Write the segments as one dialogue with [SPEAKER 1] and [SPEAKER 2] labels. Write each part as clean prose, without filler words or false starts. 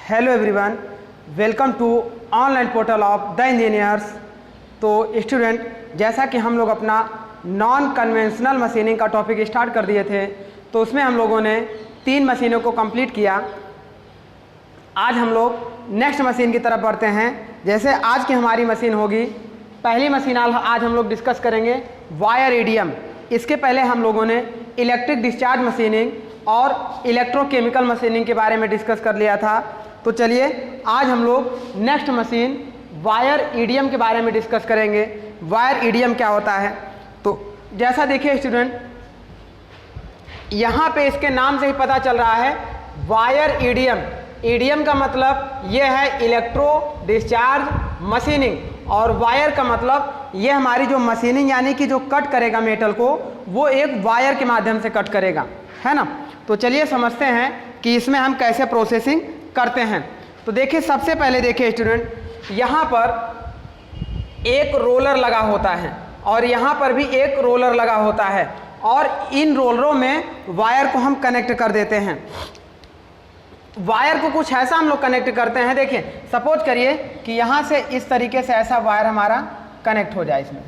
[SPEAKER 1] Hello everyone, welcome to online portal of the engineers. तो student, जैसा कि हम लोग अपना नॉन कन्वेंशनल मशीनिंग का टॉपिक स्टार्ट कर दिए थे, तो उसमें हम लोगों ने 3 मशीनों को कंप्लीट किया। आज हम लोग नेक्स्ट मशीन की तरफ बढ़ते हैं। जैसे आज की हमारी मशीन होगी, पहली मशीन आज हम लोग डिस्कस करेंगे वायर ईडीएम। इसके पहले हम लोगों ने इलेक्ट्रिक डिस्चार्ज मशीनिंग और इलेक्ट्रोकेमिकल मशीनिंग के बारे में डिस्कस कर लिया था। तो चलिए आज हम लोग नेक्स्ट मशीन वायर ईडीएम के बारे में डिस्कस करेंगे। वायर ईडीएम क्या होता है? तो जैसा देखिए स्टूडेंट, यहाँ पे इसके नाम से ही पता चल रहा है वायर ईडीएम। ईडीएम का मतलब ये है इलेक्ट्रो डिस्चार्ज मशीनिंग, और वायर का मतलब ये हमारी जो मशीनिंग यानी कि जो कट करेगा मेटल को, वो एक वायर के माध्यम से कट करेगा, है ना। तो चलिए समझते हैं कि इसमें हम कैसे प्रोसेसिंग करते हैं। तो देखिए, सबसे पहले देखिए स्टूडेंट, यहाँ पर एक रोलर लगा होता है और यहाँ पर भी एक रोलर लगा होता है, और इन रोलरों में वायर को हम कनेक्ट कर देते हैं। वायर को कुछ ऐसा हम लोग कनेक्ट करते हैं। देखिए, सपोज करिए कि यहाँ से इस तरीके से ऐसा वायर हमारा कनेक्ट हो जाए, इसमें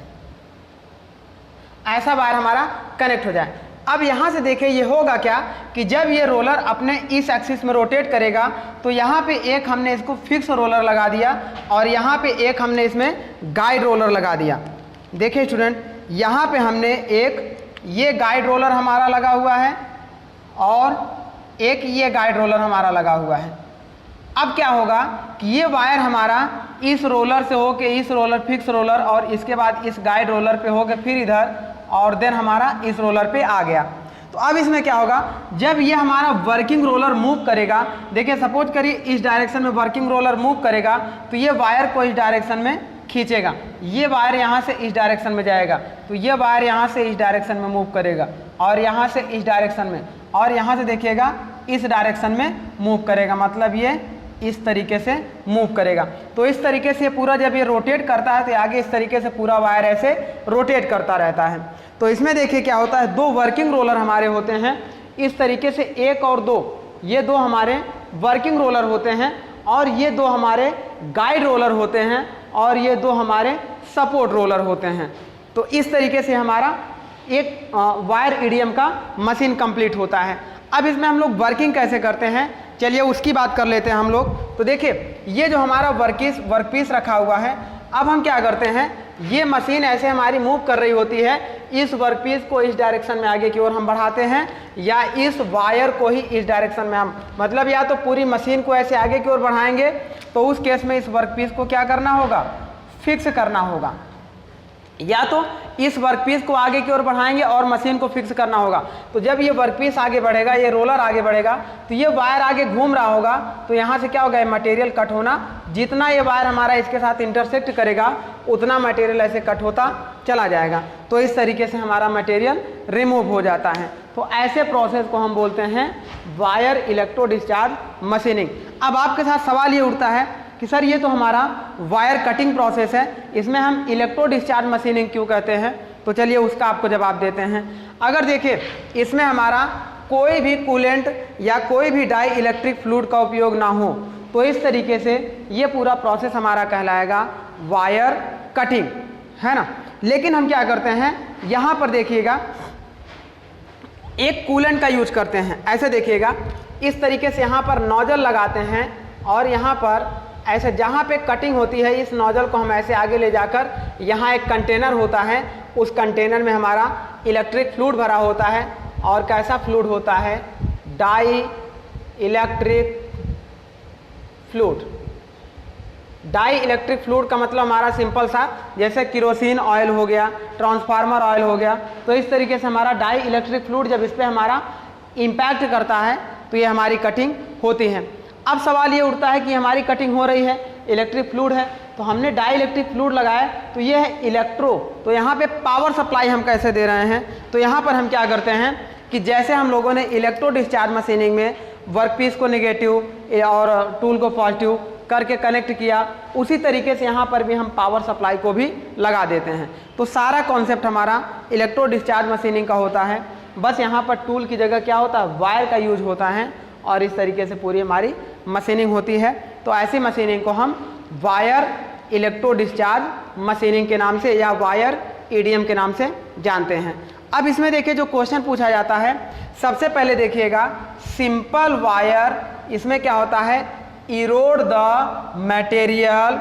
[SPEAKER 1] ऐसा वायर हमारा कनेक्ट हो जाए। अब यहाँ से देखिए ये होगा क्या कि जब ये रोलर अपने इस एक्सिस में रोटेट करेगा, तो यहाँ पे एक हमने इसको फिक्स रोलर लगा दिया और यहाँ पे एक हमने इसमें गाइड रोलर लगा दिया। देखिए स्टूडेंट, यहाँ पे हमने एक ये गाइड रोलर हमारा लगा हुआ है और एक ये गाइड रोलर हमारा लगा हुआ है। अब क्या होगा कि ये वायर हमारा इस रोलर से होके इस रोलर फिक्स रोलर और इसके बाद इस गाइड रोलर पे होके फिर इधर और देन हमारा इस रोलर पे आ गया। तो अब इसमें क्या होगा, जब ये हमारा वर्किंग रोलर मूव करेगा, देखिए सपोज करिए इस डायरेक्शन में वर्किंग रोलर मूव करेगा, तो ये वायर को इस डायरेक्शन में खींचेगा। ये वायर यहाँ से इस डायरेक्शन में जाएगा, तो ये वायर यहाँ से इस डायरेक्शन में मूव करेगा और यहाँ से इस डायरेक्शन में, और यहाँ से देखिएगा इस डायरेक्शन में मूव करेगा, मतलब ये इस तरीके से मूव करेगा। तो इस तरीके से पूरा जब ये रोटेट करता है तो आगे इस तरीके से पूरा वायर ऐसे रोटेट करता रहता है। तो इसमें देखिए क्या होता है, 2 वर्किंग रोलर हमारे होते हैं इस तरीके से, 1 और 2, ये 2 हमारे वर्किंग रोलर होते हैं और ये 2 हमारे गाइड रोलर होते हैं और ये 2 हमारे सपोर्ट रोलर होते हैं। तो इस तरीके से हमारा एक वायर ईडीएम का मशीन कंप्लीट होता है। अब इसमें हम लोग वर्किंग कैसे करते हैं, चलिए उसकी बात कर लेते हैं हम लोग। तो देखिए, ये जो हमारा वर्कपीस रखा हुआ है, अब हम क्या करते हैं, ये मशीन ऐसे हमारी मूव कर रही होती है, इस वर्कपीस को इस डायरेक्शन में आगे की ओर हम बढ़ाते हैं या इस वायर को ही इस डायरेक्शन में हम, मतलब या तो पूरी मशीन को ऐसे आगे की ओर बढ़ाएंगे, तो उस केस में इस वर्कपीस को क्या करना होगा, फिक्स करना होगा, या तो इस वर्कपीस को आगे की ओर बढ़ाएंगे और मशीन को फिक्स करना होगा। तो जब ये वर्कपीस आगे बढ़ेगा, ये रोलर आगे बढ़ेगा, तो ये वायर आगे घूम रहा होगा, तो यहाँ से क्या होगा, मटेरियल कट होना, जितना ये वायर हमारा इसके साथ इंटरसेक्ट करेगा उतना मटेरियल ऐसे कट होता चला जाएगा। तो इस तरीके से हमारा मटेरियल रिमूव हो जाता है। तो ऐसे प्रोसेस को हम बोलते हैं वायर इलेक्ट्रो डिस्चार्ज मशीनिंग। अब आपके साथ सवाल ये उठता है कि सर ये तो हमारा वायर कटिंग प्रोसेस है, इसमें हम इलेक्ट्रो डिस्चार्ज मशीनिंग क्यों कहते हैं? तो चलिए उसका आपको जवाब देते हैं। अगर देखिए, इसमें हमारा कोई भी कूलेंट या कोई भी डाई इलेक्ट्रिक फ्लूइड का उपयोग ना हो, तो इस तरीके से ये पूरा प्रोसेस हमारा कहलाएगा वायर कटिंग, है ना। लेकिन हम क्या करते हैं, यहाँ पर देखिएगा एक कूलेंट का यूज करते हैं। ऐसे देखिएगा, इस तरीके से यहाँ पर नोजल लगाते हैं और यहाँ पर ऐसे जहाँ पे कटिंग होती है, इस नोजल को हम ऐसे आगे ले जाकर, यहाँ एक कंटेनर होता है, उस कंटेनर में हमारा इलेक्ट्रिक फ्लूइड भरा होता है। और कैसा फ्लूइड होता है, dielectric fluid. Dielectric fluid का मतलब हमारा सिंपल सा, जैसे किरोसिन ऑयल हो गया, ट्रांसफार्मर ऑयल हो गया, तो इस तरीके से हमारा डाई इलेक्ट्रिक फ्लूइड जब इस पर हमारा इम्पैक्ट करता है तो ये हमारी कटिंग होती है। अब सवाल ये उठता है कि हमारी कटिंग हो रही है, इलेक्ट्रिक फ्लूइड है, तो हमने डाई इलेक्ट्रिक फ्लूइड लगाया, तो ये है इलेक्ट्रो। तो यहाँ पे पावर सप्लाई हम कैसे दे रहे हैं, तो यहाँ पर हम क्या करते हैं कि जैसे हम लोगों ने इलेक्ट्रो डिस्चार्ज मशीनिंग में वर्कपीस को नेगेटिव और टूल को पॉजिटिव करके कनेक्ट किया, उसी तरीके से यहाँ पर भी हम पावर सप्लाई को भी लगा देते हैं। तो सारा कॉन्सेप्ट हमारा इलेक्ट्रो डिस्चार्ज मशीनिंग का होता है। बस यहाँ पर टूल की जगह क्या होता है, वायर का यूज होता है और इस तरीके से पूरी हमारी मशीनिंग होती है। तो ऐसी मशीनिंग को हम वायर इलेक्ट्रो डिस्चार्ज मशीनिंग के नाम से या वायर ईडीएम के नाम से जानते हैं। अब इसमें देखिए जो क्वेश्चन पूछा जाता है, सबसे पहले देखिएगा सिंपल वायर, इसमें क्या होता है, इरोड द मटेरियल।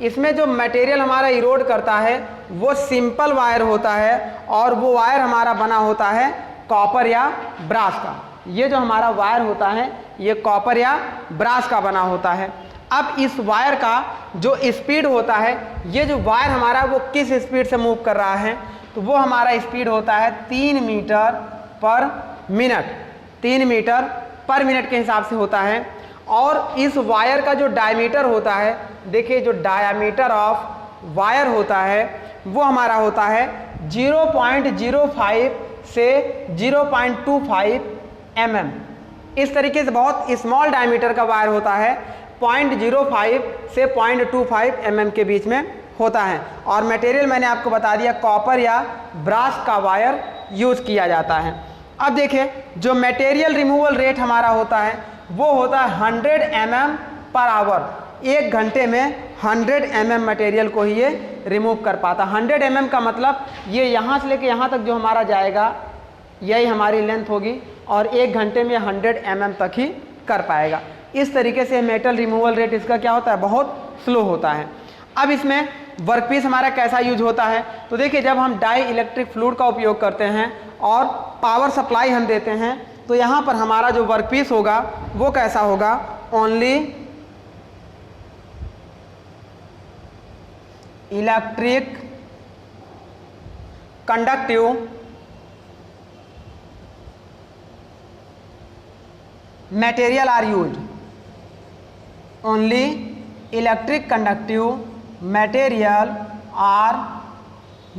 [SPEAKER 1] इसमें जो मटेरियल हमारा इरोड करता है वो सिंपल वायर होता है और वो वायर हमारा बना होता है कॉपर या ब्रास का। ये जो हमारा वायर होता है ये कॉपर या ब्रास का बना होता है। अब इस वायर का जो स्पीड होता है, ये जो वायर हमारा वो किस स्पीड से मूव कर रहा है, तो वो हमारा स्पीड होता है 3 मीटर पर मिनट, 3 मीटर पर मिनट के हिसाब से होता है। और इस वायर का जो डायमीटर होता है, देखिए जो डायमीटर ऑफ वायर होता है वो हमारा होता है 0.05 से 0.25 mm। इस तरीके से बहुत स्मॉल डायमीटर का वायर होता है, 0.05 से 0.25 mm के बीच में होता है। और मटेरियल मैंने आपको बता दिया कॉपर या ब्रास का वायर यूज़ किया जाता है। अब देखिए जो मटेरियल रिमूवल रेट हमारा होता है वो होता है 100 mm पर आवर। एक घंटे में 100 mm मटेरियल को ही ये रिमूव कर पाता। 100 mm का मतलब ये यहाँ से लेके यहाँ तक जो हमारा जाएगा यही हमारी लेंथ होगी और एक घंटे में 100 mm तक ही कर पाएगा। इस तरीके से मेटल रिमूवल रेट इसका क्या होता है, बहुत स्लो होता है। अब इसमें वर्कपीस हमारा कैसा यूज होता है, तो देखिए जब हम डाई इलेक्ट्रिक फ्लूइड का उपयोग करते हैं और पावर सप्लाई हम देते हैं तो यहाँ पर हमारा जो वर्कपीस होगा वो कैसा होगा, only electric conductive material are used, only electric conductive material are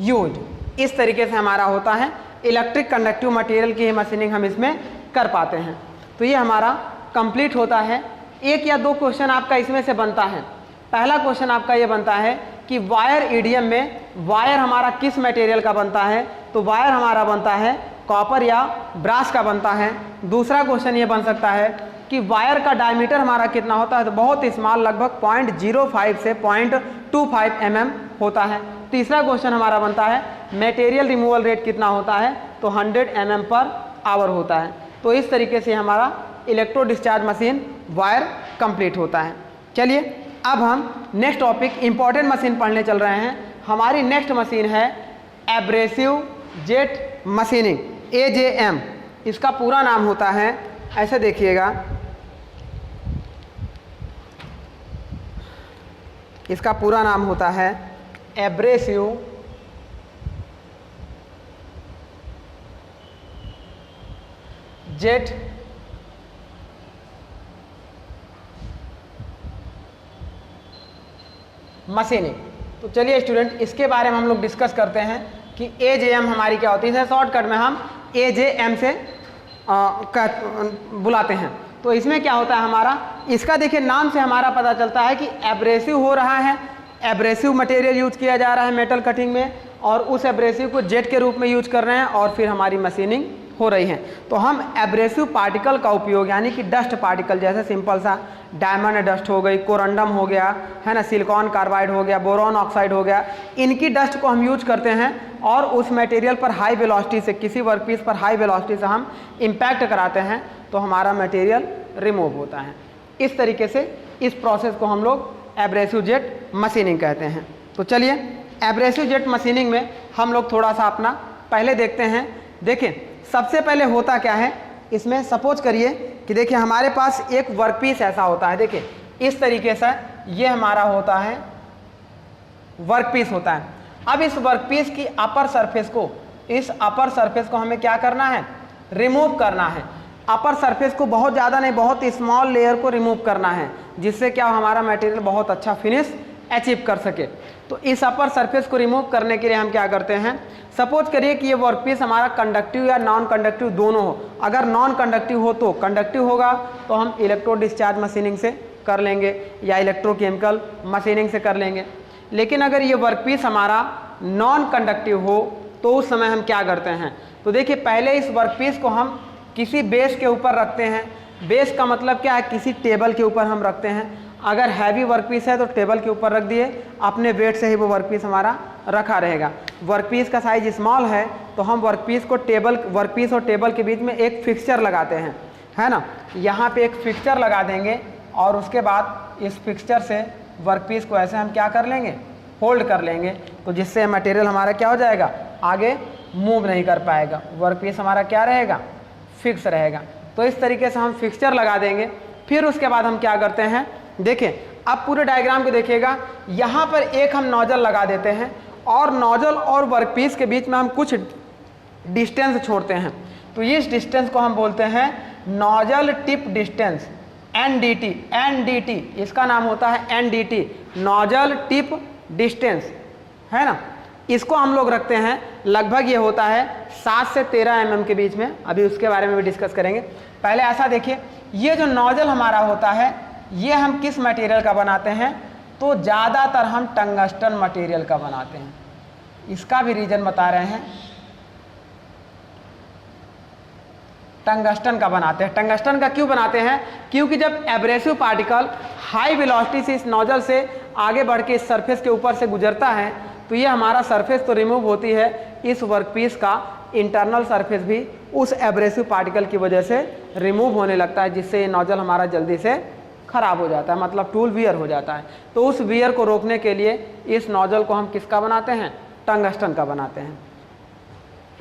[SPEAKER 1] used. इस तरीके से हमारा होता है इलेक्ट्रिक कंडक्टिव मटेरियल की मशीनिंग हम इसमें कर पाते हैं। तो ये हमारा कंप्लीट होता है। एक या दो क्वेश्चन आपका इसमें से बनता है। पहला क्वेश्चन आपका ये बनता है कि वायर ईडीएम में वायर हमारा किस मटेरियल का बनता है, तो वायर हमारा बनता है कॉपर या ब्रास का बनता है। दूसरा क्वेश्चन ये बन सकता है कि वायर का डायमीटर हमारा कितना होता है, तो बहुत स्मॉल, लगभग 0.05 से 0.25 mm होता है। तीसरा क्वेश्चन हमारा बनता है मटेरियल रिमूवल रेट कितना होता है, तो 100 mm पर आवर होता है। तो इस तरीके से हमारा electro discharge machine wire complete होता है। चलिए अब हम नेक्स्ट टॉपिक इंपॉर्टेंट मशीन पढ़ने चल रहे हैं। हमारी नेक्स्ट मशीन है एब्रेसिव जेट मशीनिंग, AJM। इसका पूरा नाम होता है, ऐसे देखिएगा, इसका पूरा नाम होता है एब्रेसिव जेट मशीनिंग। तो चलिए स्टूडेंट इसके बारे में हम लोग डिस्कस करते हैं कि AJM हमारी क्या होती है। शॉर्टकट में हम AJM से बुलाते हैं। तो इसमें क्या होता है हमारा, इसका देखिए नाम से हमारा पता चलता है कि एब्रेसिव हो रहा है, एब्रेसिव मटेरियल यूज किया जा रहा है मेटल कटिंग में और उस एब्रेसिव को जेट के रूप में यूज कर रहे हैं और फिर हमारी मशीनिंग हो रही है। तो हम एब्रेसिव पार्टिकल का उपयोग, यानी कि डस्ट पार्टिकल, जैसे सिंपल सा डायमंड डस्ट हो गई, कोरंडम हो गया है ना, सिलिकॉन कार्बाइड हो गया, बोरॉन ऑक्साइड हो गया, इनकी डस्ट को हम यूज करते हैं और उस मटेरियल पर हाई वेलोसिटी से, किसी वर्कपीस पर हाई वेलोसिटी से हम इम्पैक्ट कराते हैं तो हमारा मटेरियल रिमूव होता है। इस तरीके से इस प्रोसेस को हम लोग एब्रेसिव जेट मशीनिंग कहते हैं। तो चलिए एब्रेसिव जेट मशीनिंग में हम लोग थोड़ा सा अपना पहले देखते हैं। देखिए सबसे पहले होता क्या है इसमें, सपोज करिए कि देखिए हमारे पास एक वर्कपीस ऐसा होता है, देखिए इस तरीके से ये हमारा होता है वर्कपीस होता है। अब इस वर्कपीस की अपर सरफेस को, इस अपर सरफेस को हमें क्या करना है, रिमूव करना है। अपर सरफेस को बहुत ज़्यादा नहीं, बहुत स्मॉल लेयर को रिमूव करना है, जिससे क्या हमारा मटेरियल बहुत अच्छा फिनिश अचीव कर सके। तो इस अपर सरफेस को रिमूव करने के लिए हम क्या करते हैं, सपोज करिए कि ये वर्कपीस हमारा कंडक्टिव या नॉन कंडक्टिव दोनों हो। अगर नॉन कंडक्टिव हो तो कंडक्टिव होगा तो हम इलेक्ट्रो डिस्चार्ज मशीनिंग से कर लेंगे या इलेक्ट्रोकेमिकल मशीनिंग से कर लेंगे। लेकिन अगर ये वर्कपीस हमारा नॉन कंडक्टिव हो तो उस समय हम क्या करते हैं, तो देखिए पहले इस वर्कपीस को हम किसी बेस के ऊपर रखते हैं। बेस का मतलब क्या है, किसी टेबल के ऊपर हम रखते हैं। अगर हैवी वर्कपीस है तो टेबल के ऊपर रख दिए, अपने वेट से ही वो वर्कपीस हमारा रखा रहेगा। वर्कपीस का साइज स्मॉल है तो हम वर्कपीस और टेबल के बीच में एक फिक्सचर लगाते हैं, है ना। यहाँ पे एक फिक्सचर लगा देंगे और उसके बाद इस फिक्सचर से वर्कपीस को ऐसे हम क्या कर लेंगे, होल्ड कर लेंगे, तो जिससे मटेरियल हमारा क्या हो जाएगा, आगे मूव नहीं कर पाएगा, वर्कपीस हमारा क्या रहेगा, फिक्स रहेगा। तो इस तरीके से हम फिक्सचर लगा देंगे। फिर उसके बाद हम क्या करते हैं, देखें अब पूरे डायग्राम को देखिएगा, यहाँ पर एक हम नोजल लगा देते हैं और नोजल और वर्कपीस के बीच में हम कुछ डिस्टेंस छोड़ते हैं। तो इस डिस्टेंस को हम बोलते हैं nozzle tip distance, NDT। NDT इसका नाम होता है NDT, नोजल टिप डिस्टेंस, है ना। इसको हम लोग रखते हैं, लगभग ये होता है 7 से 13 mm के बीच में। अभी उसके बारे में भी डिस्कस करेंगे। पहले ऐसा देखिए, ये जो नोजल हमारा होता है ये हम किस मटेरियल का बनाते हैं, तो ज़्यादातर हम टंगस्टन मटेरियल का बनाते हैं। इसका भी रीज़न बता रहे हैं, टंगस्टन का बनाते हैं। टंगस्टन का क्यों बनाते हैं, क्योंकि जब एब्रेसिव पार्टिकल हाई वेलोसिटी से इस नोजल से आगे बढ़ के इस सरफेस के ऊपर से गुजरता है तो ये हमारा सरफेस तो रिमूव होती है, इस वर्कपीस का इंटरनल सरफेस भी उस एब्रेसिव पार्टिकल की वजह से रिमूव होने लगता है, जिससे ये नोजल हमारा जल्दी से ख़राब हो जाता है, मतलब टूल वियर हो जाता है। तो उस वियर को रोकने के लिए इस नोजल को हम किसका बनाते हैं, टंगस्टन का बनाते हैं।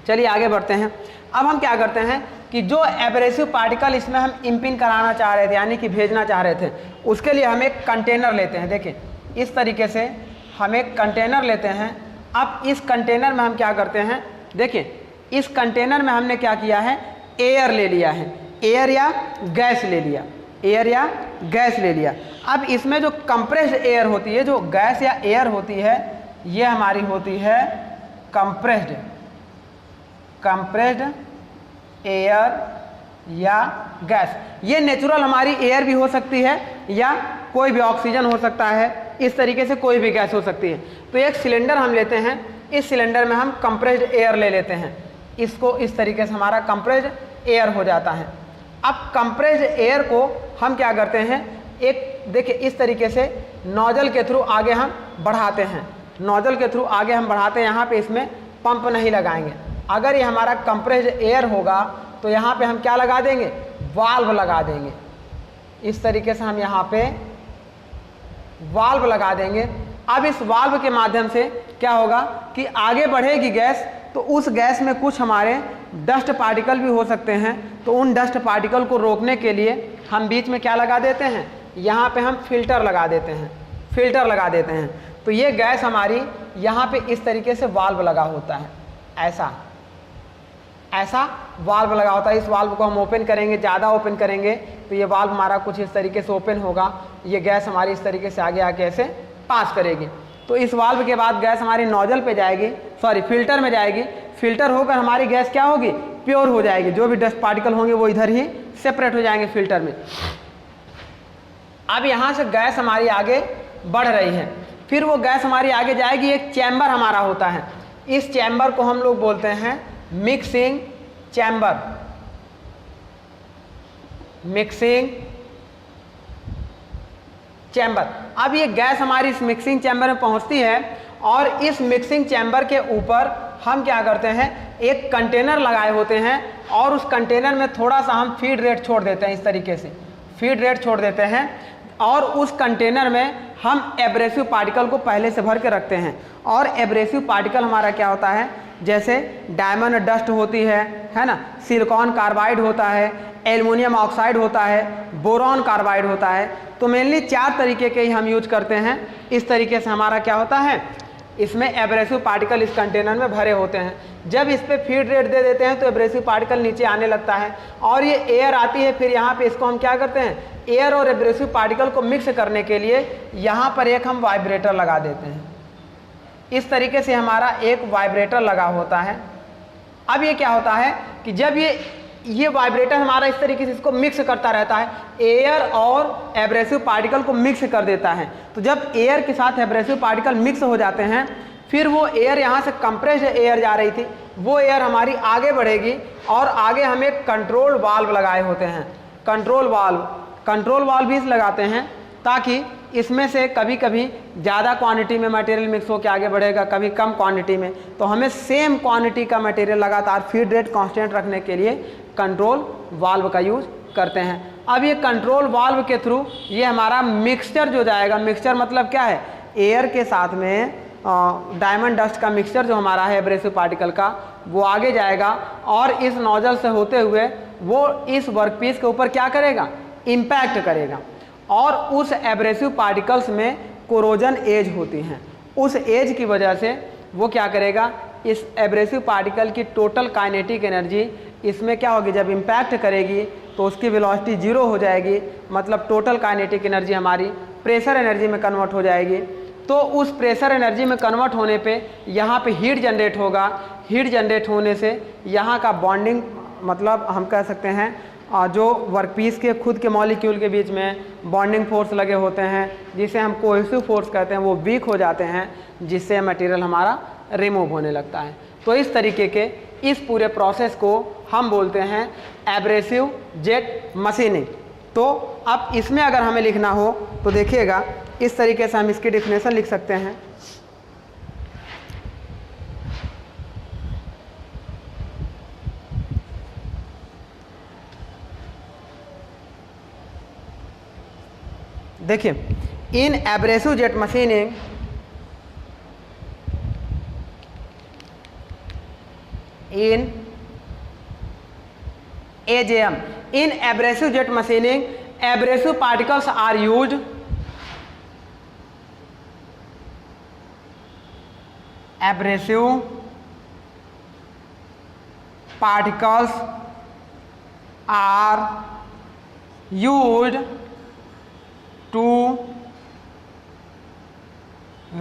[SPEAKER 1] चलिए आगे बढ़ते हैं। अब हम क्या करते हैं कि जो एब्रेसिव पार्टिकल इसमें हम इम्पिन कराना चाह रहे थे, यानी कि भेजना चाह रहे थे, उसके लिए हम एक कंटेनर लेते हैं। देखिए इस तरीके से हम एक कंटेनर लेते हैं। अब इस कंटेनर में हम क्या करते हैं, देखिए इस कंटेनर में हमने क्या किया है, एयर ले लिया है, एयर या गैस ले लिया, एयर या गैस ले लिया। अब इसमें जो कंप्रेस्ड एयर होती है, जो गैस या एयर होती है, ये हमारी होती है कंप्रेस्ड एयर या गैस। ये नेचुरल हमारी एयर भी हो सकती है या कोई भी ऑक्सीजन हो सकता है, इस तरीके से कोई भी गैस हो सकती है। तो एक सिलेंडर हम लेते हैं, इस सिलेंडर में हम कंप्रेस्ड एयर ले लेते हैं, इसको इस तरीके से हमारा कंप्रेस्ड एयर हो जाता है। अब कंप्रेस्ड एयर को हम क्या करते हैं, एक देखिए इस तरीके से नोजल के थ्रू आगे हम बढ़ाते हैं, नोजल के थ्रू आगे हम बढ़ाते हैं। यहाँ पे इसमें पंप नहीं लगाएंगे। अगर ये हमारा कंप्रेस्ड एयर होगा तो यहाँ पे हम क्या लगा देंगे, वाल्व लगा देंगे। इस तरीके से हम यहाँ पे वाल्व लगा देंगे। अब इस वाल्व के माध्यम से क्या होगा कि आगे बढ़ेगी गैस, तो उस गैस में कुछ हमारे डस्ट पार्टिकल भी हो सकते हैं। तो उन डस्ट पार्टिकल को रोकने के लिए हम बीच में क्या लगा देते हैं, यहाँ पे हम फिल्टर लगा देते हैं, फिल्टर लगा देते हैं। तो ये गैस हमारी यहाँ पे इस तरीके से वाल्व लगा होता है, ऐसा वाल्व लगा होता है। इस वाल्व को हम ओपन करेंगे, ज़्यादा ओपन करेंगे तो ये वाल्व हमारा कुछ इस तरीके से ओपन होगा, ये गैस हमारी इस तरीके से आगे आके ऐसे पास करेगी। तो इस वाल्व के बाद गैस हमारी नोजल पे जाएगी, सॉरी फिल्टर में जाएगी। फिल्टर होकर हमारी गैस क्या होगी, प्योर हो जाएगी। जो भी डस्ट पार्टिकल होंगे वो इधर ही सेपरेट हो जाएंगे फिल्टर में। अब यहाँ से गैस हमारी आगे बढ़ रही है, फिर वो गैस हमारी आगे जाएगी, एक चैम्बर हमारा होता है। इस चैम्बर को हम लोग बोलते हैं मिक्सिंग चैम्बर, मिक्सिंग चैम्बर। अब ये गैस हमारी इस मिक्सिंग चैम्बर में पहुंचती है और इस मिक्सिंग चैम्बर के ऊपर हम क्या करते हैं, एक कंटेनर लगाए होते हैं और उस कंटेनर में थोड़ा सा हम फीड रेट छोड़ देते हैं। इस तरीके से फीड रेट छोड़ देते हैं और उस कंटेनर में हम एब्रेसिव पार्टिकल को पहले से भर के रखते हैं। और एब्रेसिव पार्टिकल हमारा क्या होता है, जैसे डायमंड डस्ट होती है ना, सिलिकॉन कार्बाइड होता है, एल्युमिनियम ऑक्साइड होता है, बोरॉन कार्बाइड होता है। तो मेनली 4 तरीके के ही हम यूज करते हैं। इस तरीके से हमारा क्या होता है, इसमें एब्रेसिव पार्टिकल इस कंटेनर में भरे होते हैं। जब इस पर फीड रेट दे देते हैं तो एब्रेसिव पार्टिकल नीचे आने लगता है और ये एयर आती है। फिर यहाँ पे इसको हम क्या करते हैं, एयर और एब्रेसिव पार्टिकल को मिक्स करने के लिए यहाँ पर एक हम वाइब्रेटर लगा देते हैं। इस तरीके से हमारा एक वाइब्रेटर लगा होता है। अब ये क्या होता है कि जब ये वाइब्रेटर हमारा इस तरीके से इसको मिक्स करता रहता है, एयर और एब्रेसिव पार्टिकल को मिक्स कर देता है। तो जब एयर के साथ एब्रेसिव पार्टिकल मिक्स हो जाते हैं, फिर वो एयर यहाँ से कंप्रेस्ड एयर जा रही थी, वो एयर हमारी आगे बढ़ेगी और आगे हम एक कंट्रोल वाल्व लगाए होते हैं। कंट्रोल वाल्व भी लगाते हैं ताकि इसमें से कभी कभी ज़्यादा क्वांटिटी में मटेरियल मिक्स होकर आगे बढ़ेगा, कभी कम क्वांटिटी में, तो हमें सेम क्वांटिटी का मटेरियल लगातार फीड रेट कांस्टेंट रखने के लिए कंट्रोल वाल्व का यूज करते हैं। अब ये कंट्रोल वाल्व के थ्रू ये हमारा मिक्सचर जो जाएगा, मिक्सचर मतलब क्या है, एयर के साथ में डायमंड डस्ट का मिक्सचर जो हमारा है एब्रेसिव पार्टिकल का, वो आगे जाएगा और इस नोजल से होते हुए वो इस वर्कपीस के ऊपर क्या करेगा, इम्पैक्ट करेगा और उस एब्रेसिव पार्टिकल्स में कोरोजन एज होती हैं। उस एज की वजह से वो क्या करेगा, इस एब्रेसिव पार्टिकल की टोटल काइनेटिक एनर्जी इसमें क्या होगी, जब इम्पैक्ट करेगी तो उसकी वेलोसिटी 0 हो जाएगी, मतलब टोटल काइनेटिक एनर्जी हमारी प्रेशर एनर्जी में कन्वर्ट हो जाएगी। तो उस प्रेशर एनर्जी में कन्वर्ट होने पे यहाँ पे हीट जनरेट होगा, हीट जनरेट होने से यहाँ का बॉन्डिंग, मतलब हम कह सकते हैं जो वर्कपीस के खुद के मॉलिक्यूल के बीच में बॉन्डिंग फोर्स लगे होते हैं, जिसे हम कोहेसिव फोर्स कहते हैं, वो वीक हो जाते हैं, जिससे मटेरियल हमारा रिमूव होने लगता है। तो इस तरीके के इस पूरे प्रोसेस को हम बोलते हैं एब्रेसिव जेट मशीनिंग। तो अब इसमें अगर हमें लिखना हो तो देखिएगा इस तरीके से हम इसकी डिफिनेशन लिख सकते हैं। देखिए, in abrasive jet machining in AJM, in abrasive jet machining, abrasive particles are used abrasive particles are used to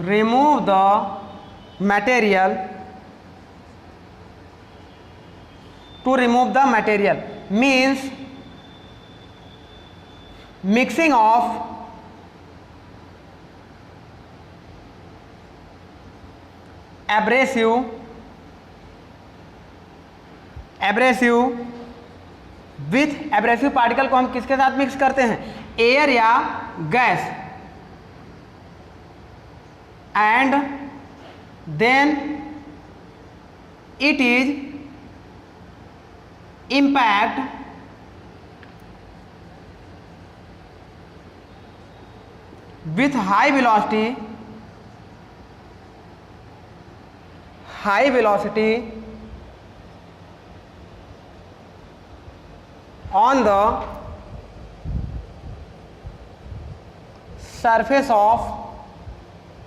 [SPEAKER 1] remove the material, to remove the material means mixing of abrasive with abrasive particle को हम किसके साथ mix करते हैं, air या gas, and then it is impact with high velocity on the surface of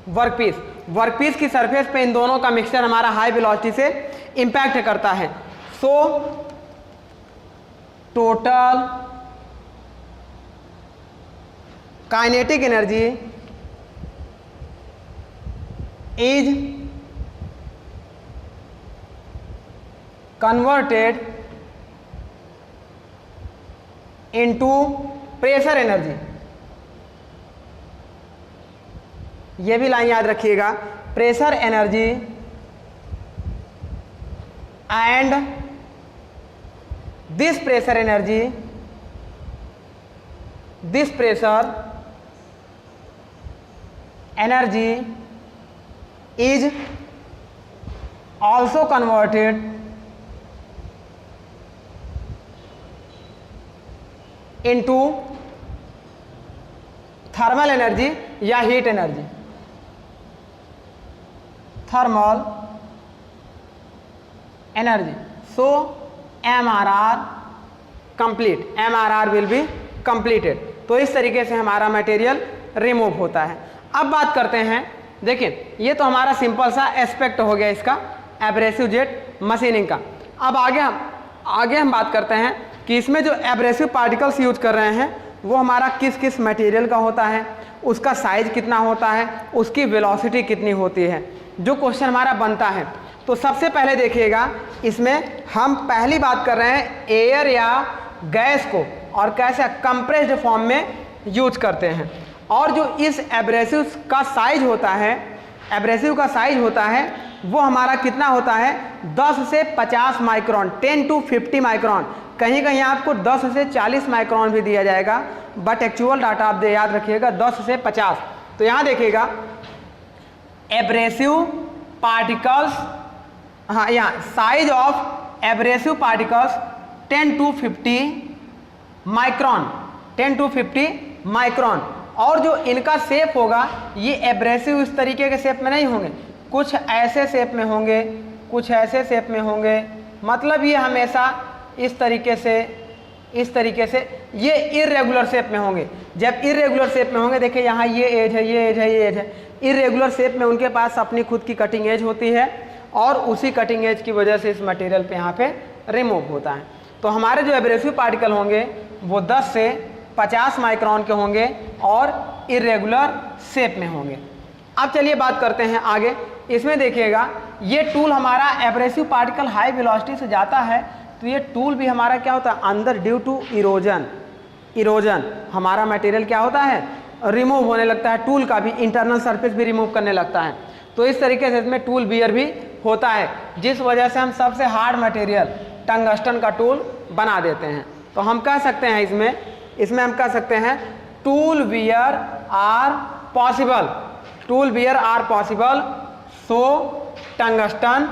[SPEAKER 1] workpiece की surface पे इन दोनों का मिक्सचर हमारा हाई वेलोसिटी से इंपैक्ट करता है। So total kinetic energy is converted into pressure energy. ये भी लाइन याद रखिएगा, pressure energy and this pressure energy is also converted into thermal energy या heat energy, thermal energy. So MRR complete, MRR will be completed। तो इस तरीके से हमारा मटेरियल रिमूव होता है। अब बात करते हैं, देखिए ये तो हमारा सिंपल सा एस्पेक्ट हो गया इसका एब्रेसिव जेट मशीनिंग का। अब आगे हम बात करते हैं कि इसमें जो एब्रेसिव पार्टिकल्स यूज कर रहे हैं वो हमारा किस किस मटेरियल का होता है, उसका साइज कितना होता है, उसकी वेलोसिटी कितनी होती है, जो क्वेश्चन हमारा बनता है। तो सबसे पहले देखिएगा, इसमें हम पहली बात कर रहे हैं एयर या गैस को और कैसे कंप्रेस्ड फॉर्म में यूज करते हैं। और जो इस एब्रेसिव का साइज होता है वो हमारा कितना होता है, 10 से 50 माइक्रोन, 10 to 50 माइक्रोन कहीं कहीं आपको 10 से 40 माइक्रोन भी दिया जाएगा, बट एक्चुअल डाटा आप याद रखिएगा 10 से 50। तो यहाँ देखिएगा एब्रेसिव पार्टिकल्स, हाँ यहाँ size of abrasive particles 10 to 50 micron, 10 to 50 micron. और जो इनका शेप होगा ये एब्रेसिव इस तरीके के शेप में नहीं होंगे, कुछ ऐसे शेप में होंगे, कुछ ऐसे शेप में होंगे, मतलब ये हमेशा इस तरीके से ये इरेगुलर शेप में होंगे। जब इरेगुलर शेप में होंगे, देखिए यहाँ ये एज है, ये एज है, ये एज है, इरेगुलर शेप में उनके पास अपनी खुद की कटिंग एज होती है और उसी कटिंग एज की वजह से इस मटेरियल पे यहाँ पे रिमूव होता है। तो हमारे जो एब्रेसिव पार्टिकल होंगे वो 10 से 50 माइक्रोन के होंगे और इरेगुलर शेप में होंगे। अब चलिए बात करते हैं आगे। इसमें देखिएगा ये टूल हमारा एब्रेसिव पार्टिकल हाई वेलोसिटी से जाता है, तो ये टूल भी हमारा क्या होता है अंदर, ड्यू टू इरोजन हमारा मटेरियल क्या होता है रिमूव होने लगता है, टूल का भी इंटरनल सरफेस भी रिमूव करने लगता है। तो इस तरीके से इसमें टूल बियर भी होता है, जिस वजह से हम सबसे हार्ड मटेरियल टंगस्टन का टूल बना देते हैं। तो हम कह सकते हैं इसमें हम कह सकते हैं tool wear are possible, tool wear are possible, so tungsten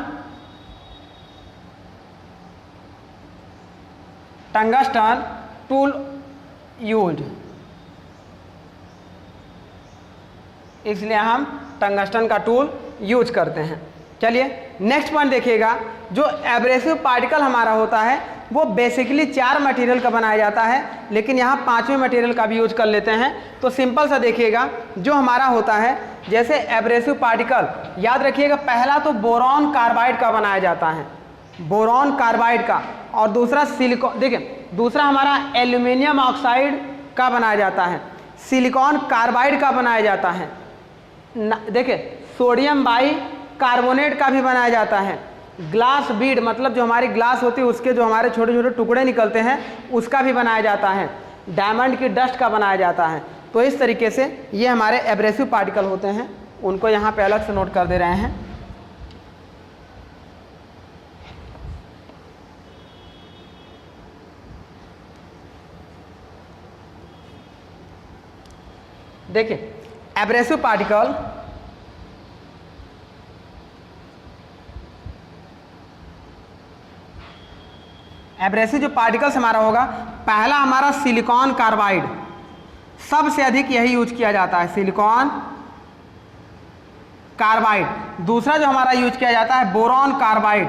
[SPEAKER 1] tool used, इसलिए हम टंगस्टन का टूल यूज करते हैं। चलिए नेक्स्ट पॉइंट देखिएगा, जो एब्रेसिव पार्टिकल हमारा होता है वो बेसिकली 4 मटेरियल का बनाया जाता है, लेकिन यहाँ 5वें मटेरियल का भी यूज कर लेते हैं। तो सिंपल सा देखिएगा, जो हमारा होता है जैसे एब्रेसिव पार्टिकल, याद रखिएगा पहला तो बोरॉन कार्बाइड का बनाया जाता है, बोरॉन कार्बाइड का, और दूसरा सिलिकॉन, देखिए दूसरा हमारा एल्यूमिनियम ऑक्साइड का बनाया जाता है, सिलिकॉन कार्बाइड का बनाया जाता है, देखिए सोडियम बाई कार्बोनेट का भी बनाया जाता है, ग्लास बीड मतलब जो हमारी ग्लास होती है उसके जो हमारे छोटे छोटे टुकड़े निकलते हैं उसका भी बनाया जाता है, डायमंड की डस्ट का बनाया जाता है। तो इस तरीके से ये हमारे एब्रेसिव पार्टिकल होते हैं, उनको यहाँ पे अलग से नोट कर दे रहे हैं। देखिए एब्रेसिव पार्टिकल एब्रेसिव जो पार्टिकल्स हमारा होगा, पहला हमारा सिलिकॉन कार्बाइड, सबसे अधिक यही यूज किया जाता है, सिलिकॉन कार्बाइड। दूसरा जो हमारा यूज किया जाता है बोरॉन कार्बाइड।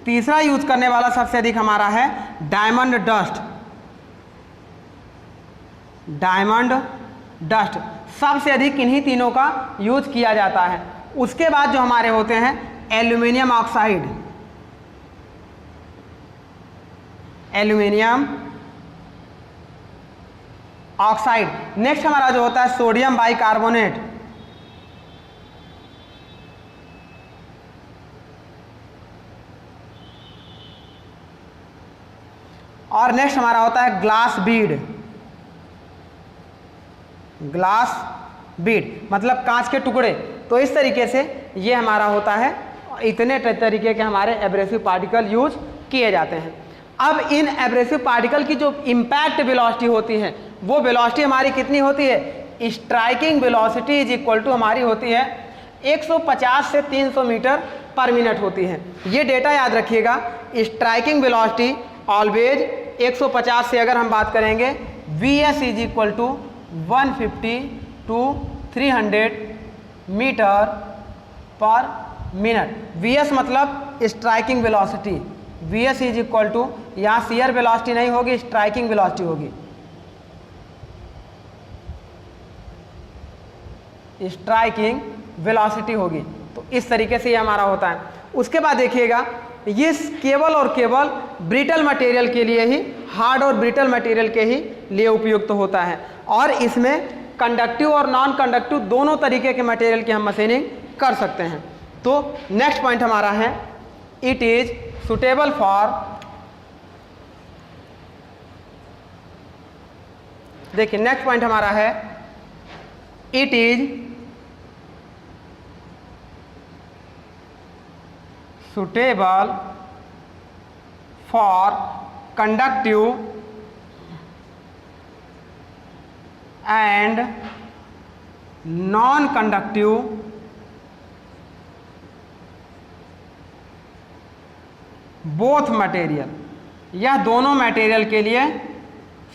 [SPEAKER 1] तीसरा यूज करने वाला सबसे अधिक हमारा है डायमंड डस्ट, डायमंड डस्ट सबसे अधिक इन्हीं तीनों का यूज किया जाता है। उसके बाद जो हमारे होते हैं aluminium oxide, aluminium oxide. Next हमारा जो होता है सोडियम बाइकार्बोनेट, और नेक्स्ट हमारा होता है ग्लास बीड, ग्लास बीड मतलब कांच के टुकड़े। तो इस तरीके से ये हमारा होता है, इतने तरीके के हमारे एब्रेसिव पार्टिकल यूज किए जाते हैं। अब इन एब्रेसिव पार्टिकल की जो इम्पैक्ट वेलोसिटी होती है वो वेलोसिटी हमारी कितनी होती है, striking velocity is equal to हमारी होती है 150 से 300 मीटर पर मिनट होती है। ये डेटा याद रखिएगा, स्ट्राइकिंग वेलोसिटी ऑलवेज 150 से अगर हम बात करेंगे Vs is equal to 150 to 300 meter पर मिनट। Vs मतलब striking velocity, Vs is equal to, यहाँ शियर वेलोसिटी नहीं होगी, स्ट्राइकिंग वेलोसिटी होगी, स्ट्राइकिंग वेलोसिटी होगी। तो इस तरीके से ये हमारा होता है। उसके बाद देखिएगा ये केवल और केवल ब्रिटल मटेरियल के लिए ही, हार्ड और ब्रिटल मटेरियल के ही लिए उपयुक्त होता है, और इसमें कंडक्टिव और नॉन कंडक्टिव दोनों तरीके के मटेरियल की हम मशीनिंग कर सकते हैं। तो नेक्स्ट पॉइंट हमारा है इट इज सुटेबल फॉर, देखिए नेक्स्ट पॉइंट हमारा है it is suitable for conductive and non conductive both material, यह दोनों मटेरियल के लिए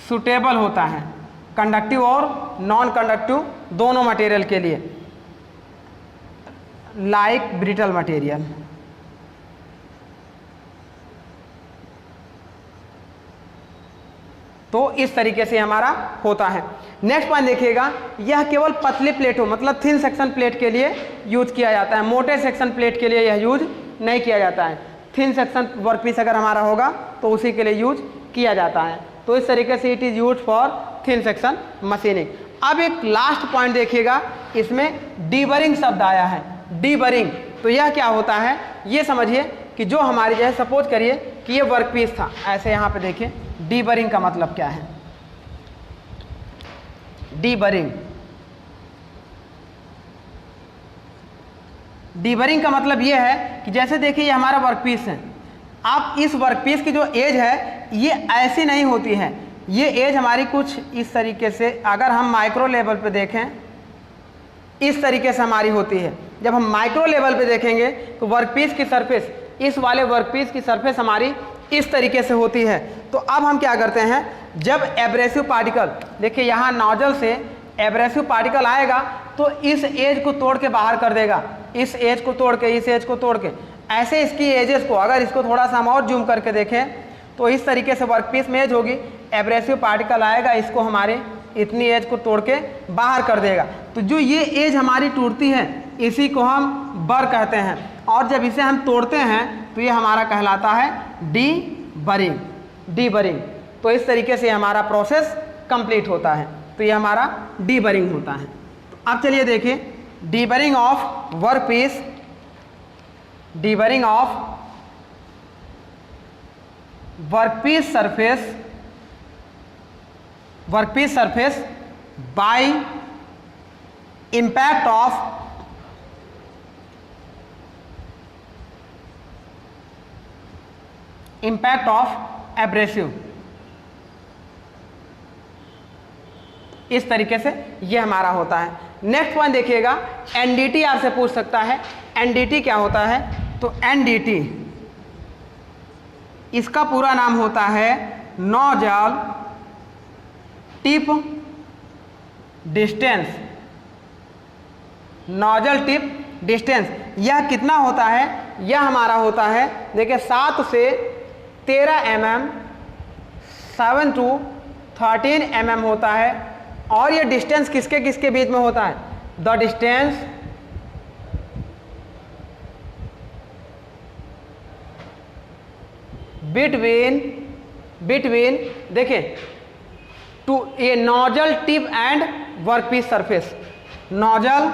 [SPEAKER 1] सुटेबल होता है, कंडक्टिव और नॉन कंडक्टिव दोनों मटेरियल के लिए, लाइक ब्रिटल मटेरियल। तो इस तरीके से हमारा होता है। नेक्स्ट पॉइंट देखिएगा, यह केवल पतली प्लेटों मतलब थिन सेक्शन प्लेट के लिए यूज किया जाता है, मोटे सेक्शन प्लेट के लिए यह यूज नहीं किया जाता है। थिन सेक्शन वर्कपीस अगर हमारा होगा तो उसी के लिए यूज किया जाता है। तो इस तरीके से it is use for thin section machining. अब एक लास्ट पॉइंट देखिएगा, इसमें डीबरिंग शब्द आया है, डीबरिंग। तो यह क्या होता है, ये समझिए कि जो हमारी जो है, सपोज करिए कि ये वर्कपीस था, ऐसे यहाँ पे देखिए, डीबरिंग का मतलब क्या है, डीबरिंग, डीबरिंग का मतलब ये है कि जैसे देखिए ये हमारा वर्कपीस है, आप इस वर्कपीस की जो एज है ये ऐसी नहीं होती है, ये एज हमारी कुछ इस तरीके से, अगर हम माइक्रो लेवल पे देखें इस तरीके से हमारी होती है। जब हम माइक्रो लेवल पे देखेंगे तो वर्कपीस की सरफेस, इस वाले वर्कपीस की सरफेस हमारी इस तरीके से होती है। तो अब हम क्या करते हैं, जब एब्रेसिव पार्टिकल, देखिए यहाँ नोजल से एब्रेसिव पार्टिकल आएगा तो इस एज को तोड़ के बाहर कर देगा, इस एज को तोड़ के, इस एज को तोड़ के, ऐसे इसकी एजेस को, अगर इसको थोड़ा सा हम और जूम करके देखें तो इस तरीके से वर्कपीस में एज होगी, एब्रेसिव पार्टिकल आएगा, इसको हमारे इतनी एज को तोड़ के बाहर कर देगा। तो जो ये एज हमारी टूटती है इसी को हम बर कहते हैं, और जब इसे हम तोड़ते हैं तो ये हमारा कहलाता है डी बरिंग, डी बरिंग। तो इस तरीके से हमारा प्रोसेस कंप्लीट होता है, तो ये हमारा डी बरिंग होता है। तो अब चलिए देखिए, deburring of workpiece, deburring of workpiece surface, workpiece surface by impact of abrasive, इस तरीके से ये हमारा होता है। नेक्स्ट पॉइंट देखिएगा, एनडीटी आपसे पूछ सकता है, एनडीटी क्या होता है। तो एनडीटी इसका पूरा नाम होता है nozzle tip distance, nozzle tip distance. यह कितना होता है, यह हमारा होता है, देखिए 7 से 13 mm, 7 to 13 mm होता है। और ये डिस्टेंस किसके किसके बीच में होता है, द डिस्टेंस बिटवीन देखिए to a nozzle tip and workpiece surface, nozzle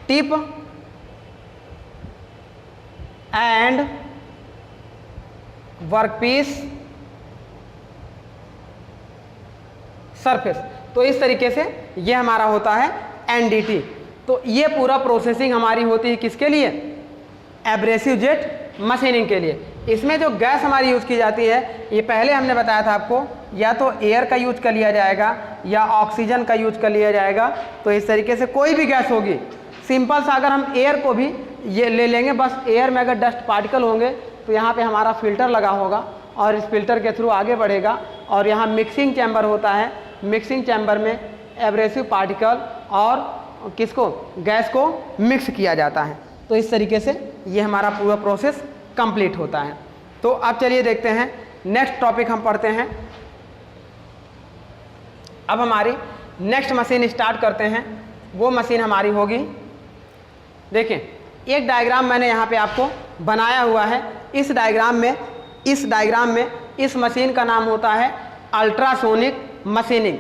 [SPEAKER 1] tip and workpiece surface. तो इस तरीके से ये हमारा होता है एनडीटी। तो ये पूरा प्रोसेसिंग हमारी होती है किसके लिए, एब्रेसिव जेट मशीनिंग के लिए। इसमें जो गैस हमारी यूज़ की जाती है, ये पहले हमने बताया था आपको, या तो एयर का यूज कर लिया जाएगा या ऑक्सीजन का यूज कर लिया जाएगा। तो इस तरीके से कोई भी गैस होगी, सिंपल सा अगर हम एयर को भी ये ले लेंगे, बस एयर में अगर डस्ट पार्टिकल होंगे तो यहाँ पे हमारा फिल्टर लगा होगा और इस फिल्टर के थ्रू आगे बढ़ेगा, और यहाँ मिक्सिंग चैम्बर होता है, मिक्सिंग चैम्बर में एब्रेसिव पार्टिकल और किसको, गैस को मिक्स किया जाता है। तो इस तरीके से ये हमारा पूरा प्रोसेस कंप्लीट होता है। तो अब चलिए देखते हैं नेक्स्ट टॉपिक हम पढ़ते हैं। अब हमारी नेक्स्ट मशीन स्टार्ट करते हैं। वो मशीन हमारी होगी, देखिए एक डायग्राम मैंने यहाँ पे आपको बनाया हुआ है। इस डायग्राम में इस मशीन का नाम होता है अल्ट्रासोनिक मशीनिंग,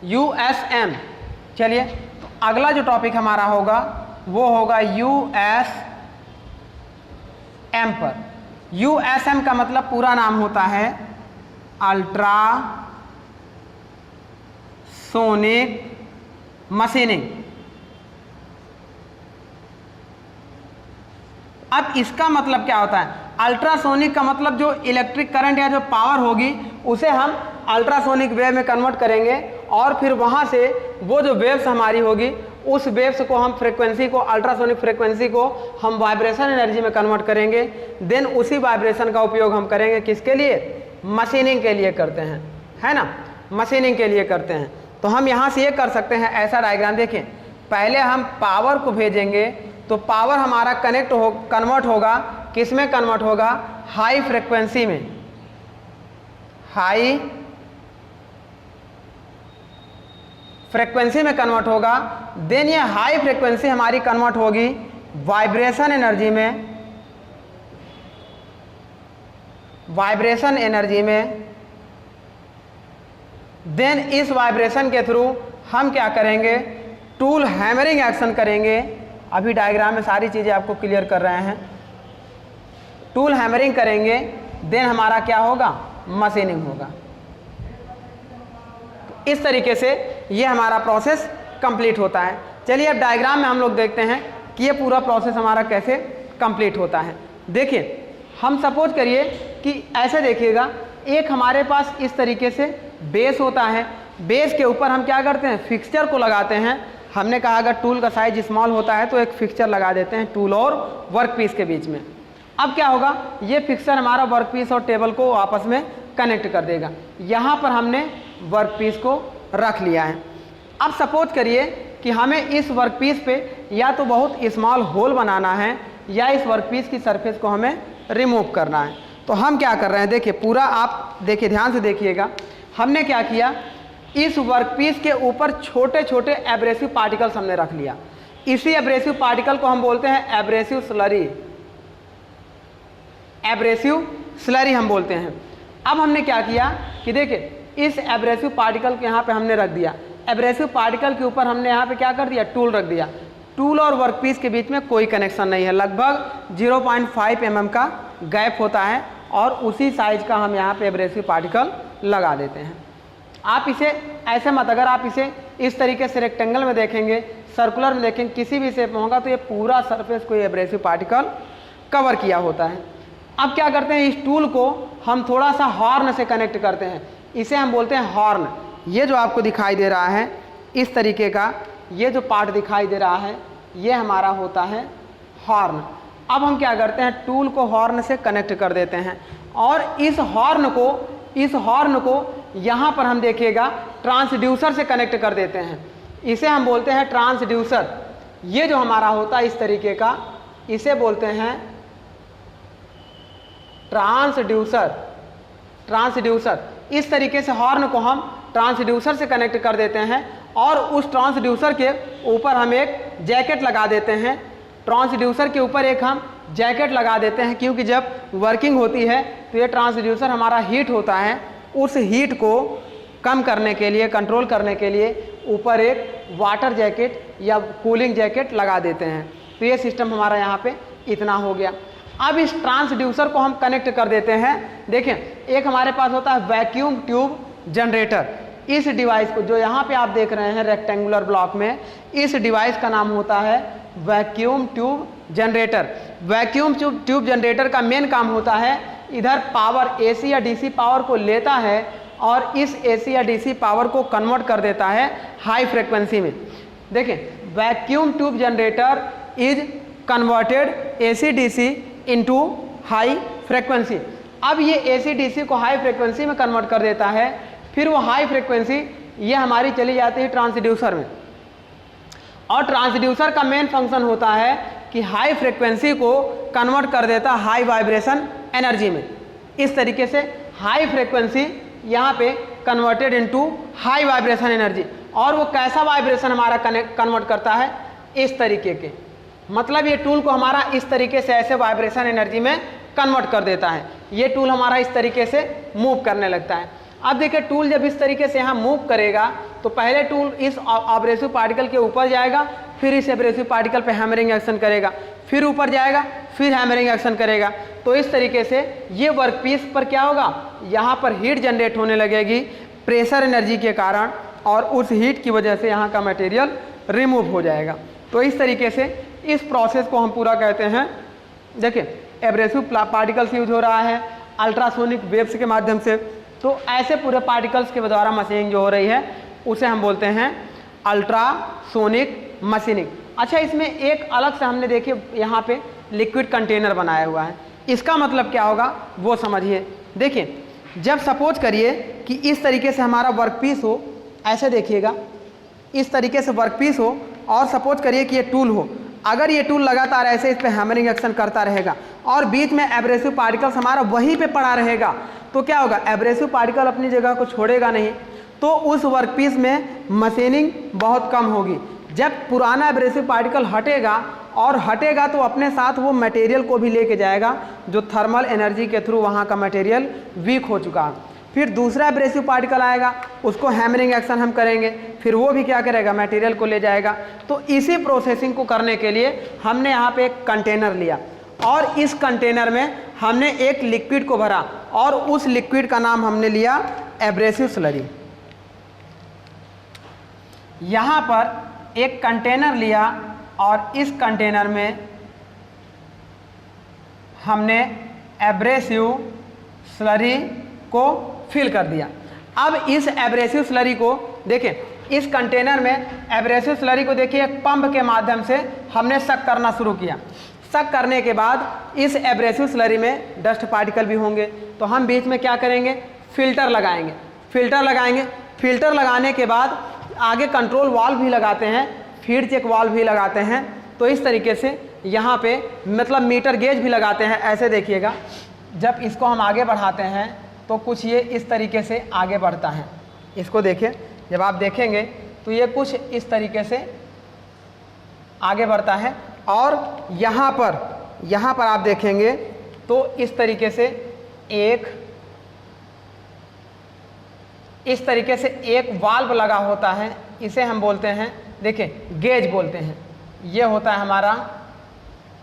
[SPEAKER 1] यूएसएम। चलिए तो अगला जो टॉपिक हमारा होगा वो होगा यूएसएम पर। यूएसएम का मतलब पूरा नाम होता है अल्ट्रासोनिक मशीनिंग। अब इसका मतलब क्या होता है, अल्ट्रासोनिक का मतलब जो इलेक्ट्रिक करंट या जो पावर होगी उसे हम अल्ट्रासोनिक वेव में कन्वर्ट करेंगे और फिर वहाँ से वो जो वेव्स हमारी होगी उस वेव्स को हम फ्रीक्वेंसी को, अल्ट्रासोनिक फ्रीक्वेंसी को हम वाइब्रेशन एनर्जी में कन्वर्ट करेंगे। देन उसी वाइब्रेशन का उपयोग हम करेंगे किसके लिए, मशीनिंग के लिए करते हैं, है ना, मशीनिंग के लिए करते हैं। तो हम यहाँ से ये कर सकते हैं, ऐसा डायग्राम देखें, पहले हम पावर को भेजेंगे तो पावर हमारा कन्वर्ट होगा किस में, कन्वर्ट होगा हाई फ्रीक्वेंसी में, हाई फ्रीक्वेंसी में कन्वर्ट होगा। देन ये हाई फ्रीक्वेंसी हमारी कन्वर्ट होगी वाइब्रेशन एनर्जी में, वाइब्रेशन एनर्जी में। देन इस वाइब्रेशन के थ्रू हम क्या करेंगे, टूल हैमरिंग एक्शन करेंगे। अभी डायग्राम में सारी चीज़ें आपको क्लियर कर रहे हैं। टूल हैमरिंग करेंगे, देन हमारा क्या होगा, मशीनिंग होगा। तो इस तरीके से ये हमारा प्रोसेस कंप्लीट होता है। चलिए अब डायग्राम में हम लोग देखते हैं कि ये पूरा प्रोसेस हमारा कैसे कंप्लीट होता है। देखिए, हम सपोज करिए कि ऐसे देखिएगा, एक हमारे पास इस तरीके से बेस होता है, बेस के ऊपर हम क्या करते हैं, फिक्सचर को लगाते हैं। हमने कहा अगर टूल का साइज स्मॉल होता है तो एक फिक्सचर लगा देते हैं टूल और वर्कपीस के बीच में। अब क्या होगा, ये फिक्सचर हमारा वर्कपीस और टेबल को आपस में कनेक्ट कर देगा। यहाँ पर हमने वर्कपीस को रख लिया है। अब सपोज करिए कि हमें इस वर्कपीस पे या तो बहुत स्मॉल होल बनाना है या इस वर्कपीस की सरफेस को हमें रिमूव करना है। तो हम क्या कर रहे हैं, देखिए पूरा आप देखिए, ध्यान से देखिएगा। हमने क्या किया, इस वर्कपीस के ऊपर छोटे छोटे एब्रेसिव पार्टिकल्स हमने रख लिया। इसी एब्रेसिव पार्टिकल को हम बोलते हैं एब्रेसिव स्लरी, एब्रेसिव स्लरी हम बोलते हैं। अब हमने क्या किया कि देखिए, इस एब्रेसिव पार्टिकल को यहाँ पे हमने रख दिया। एब्रेसिव पार्टिकल के ऊपर हमने यहाँ पे क्या कर दिया, टूल रख दिया। टूल और वर्कपीस के बीच में कोई कनेक्शन नहीं है, लगभग 0.5 mm का गैप होता है और उसी साइज का हम यहाँ पे एब्रेसिव पार्टिकल लगा देते हैं। आप इसे ऐसे मत, अगर आप इसे इस तरीके से रेक्टेंगल में देखेंगे, सर्कुलर में देखेंगे, किसी भी शेप में होगा तो ये पूरा सरफेस को एब्रेसिव पार्टिकल कवर किया होता है। अब क्या करते हैं, इस टूल को हम थोड़ा सा हॉर्न से कनेक्ट करते हैं। इसे हम बोलते हैं हॉर्न। ये जो आपको दिखाई दे रहा है इस तरीके का, ये जो पार्ट दिखाई दे रहा है ये हमारा होता है हॉर्न। अब हम क्या करते हैं, टूल को हॉर्न से कनेक्ट कर देते हैं और इस हॉर्न को यहाँ पर हम देखिएगा ट्रांसड्यूसर से कनेक्ट कर देते हैं। इसे हम बोलते हैं ट्रांसड्यूसर। ये जो हमारा होता है इस तरीके का, इसे बोलते हैं ट्रांसड्यूसर। ट्रांसड्यूसर, इस तरीके से हॉर्न को हम ट्रांसड्यूसर से कनेक्ट कर देते हैं और उस ट्रांसड्यूसर के ऊपर हम एक जैकेट लगा देते हैं। ट्रांसड्यूसर के ऊपर एक हम जैकेट लगा देते हैं क्योंकि जब वर्किंग होती है तो ये ट्रांसड्यूसर हमारा हीट होता है, उस हीट को कम करने के लिए, कंट्रोल करने के लिए ऊपर एक वाटर जैकेट या कूलिंग जैकेट लगा देते हैं। तो ये सिस्टम हमारा यहाँ पे इतना हो गया। अब इस ट्रांसड्यूसर को हम कनेक्ट कर देते हैं। देखें, एक हमारे पास होता है वैक्यूम ट्यूब जनरेटर। इस डिवाइस को जो यहाँ पे आप देख रहे हैं रेक्टेंगुलर ब्लॉक में, इस डिवाइस का नाम होता है vacuum tube generator. Vacuum tube generator का मेन काम होता है, इधर पावर एसी या डीसी पावर को लेता है और इस एसी या डीसी पावर को कन्वर्ट कर देता है हाई फ्रीक्वेंसी में। देखें, vacuum tube generator is converted AC DC into high frequency. अब ये एसी डीसी को हाई फ्रीक्वेंसी में कन्वर्ट कर देता है, फिर वो हाई फ्रीक्वेंसी ये हमारी चली जाती है ट्रांसड्यूसर में। और ट्रांसड्यूसर का मेन फंक्शन होता है कि हाई फ्रीक्वेंसी को कन्वर्ट कर देता हाई वाइब्रेशन एनर्जी में। इस तरीके से हाई फ्रीक्वेंसी यहाँ पे converted into high vibration energy. और वो कैसा वाइब्रेशन हमारा कन्वर्ट करता है, इस तरीके के, मतलब ये टूल को हमारा इस तरीके से ऐसे वाइब्रेशन एनर्जी में कन्वर्ट कर देता है। ये टूल हमारा इस तरीके से मूव करने लगता है। अब देखिए, टूल जब इस तरीके से यहाँ मूव करेगा तो पहले टूल इस एब्रेसिव पार्टिकल के ऊपर जाएगा, फिर इस एब्रेसिव पार्टिकल पे हैमरिंग एक्शन करेगा, फिर ऊपर जाएगा, फिर हैमरिंग एक्शन करेगा। तो इस तरीके से ये वर्कपीस पर क्या होगा, यहाँ पर हीट जनरेट होने लगेगी प्रेशर एनर्जी के कारण और उस हीट की वजह से यहाँ का मटेरियल रिमूव हो जाएगा। तो इस तरीके से इस प्रोसेस को हम पूरा कहते हैं देखिए एब्रेसिव पार्टिकल्स यूज हो रहा है अल्ट्रासोनिक वेव्स के माध्यम से। तो ऐसे पूरे पार्टिकल्स के द्वारा मशीनिंग जो हो रही है उसे हम बोलते हैं अल्ट्रासोनिक मशीनिंग। अच्छा, इसमें एक अलग से हमने देखिए यहाँ पे लिक्विड कंटेनर बनाया हुआ है, इसका मतलब क्या होगा वो समझिए। देखिए जब सपोज करिए कि इस तरीके से हमारा वर्कपीस हो, ऐसे देखिएगा इस तरीके से वर्कपीस हो और सपोज करिए कि ये टूल हो, अगर ये टूल लगातार ऐसे इस पे हैमरिंग एक्शन करता रहेगा और बीच में एब्रेसिव पार्टिकल्स हमारा वहीं पे पड़ा रहेगा, तो क्या होगा, एब्रेसिव पार्टिकल अपनी जगह को छोड़ेगा नहीं, तो उस वर्कपीस में मशीनिंग बहुत कम होगी। जब पुराना एब्रेसिव पार्टिकल हटेगा और हटेगा तो अपने साथ वो मटेरियल को भी लेके जाएगा जो थर्मल एनर्जी के थ्रू वहाँ का मटेरियल वीक हो चुका है। फिर दूसरा एब्रेसिव पार्टिकल आएगा, उसको हैमरिंग एक्शन हम करेंगे, फिर वो भी क्या करेगा, मटेरियल को ले जाएगा। तो इसी प्रोसेसिंग को करने के लिए हमने यहाँ पे एक कंटेनर लिया और इस कंटेनर में हमने एक लिक्विड को भरा और उस लिक्विड का नाम हमने लिया एब्रेसिव स्लरी। यहाँ पर एक कंटेनर लिया और इस कंटेनर में हमने एब्रेसिव स्लरी को फिल कर दिया। अब इस एब्रेसिव स्लरी को देखें, इस कंटेनर में एब्रेसिव स्लरी को देखिए एक पंप के माध्यम से हमने सक करना शुरू किया। सक करने के बाद इस एब्रेसिव स्लरी में डस्ट पार्टिकल भी होंगे, तो हम बीच में क्या करेंगे, फिल्टर लगाएंगे। फिल्टर लगाने के बाद आगे कंट्रोल वाल्व भी लगाते हैं, फीड चेक वाल्व भी लगाते हैं। तो इस तरीके से यहाँ पे मतलब मीटर गेज भी लगाते हैं। ऐसे देखिएगा जब इसको हम आगे बढ़ाते हैं तो कुछ ये इस तरीके से आगे बढ़ता है। इसको देखिए, जब आप देखेंगे तो ये कुछ इस तरीके से आगे बढ़ता है और यहाँ पर आप देखेंगे तो इस तरीके से इस तरीके से एक वाल्व लगा होता है, इसे हम बोलते हैं, देखिए गेज बोलते हैं। ये होता है हमारा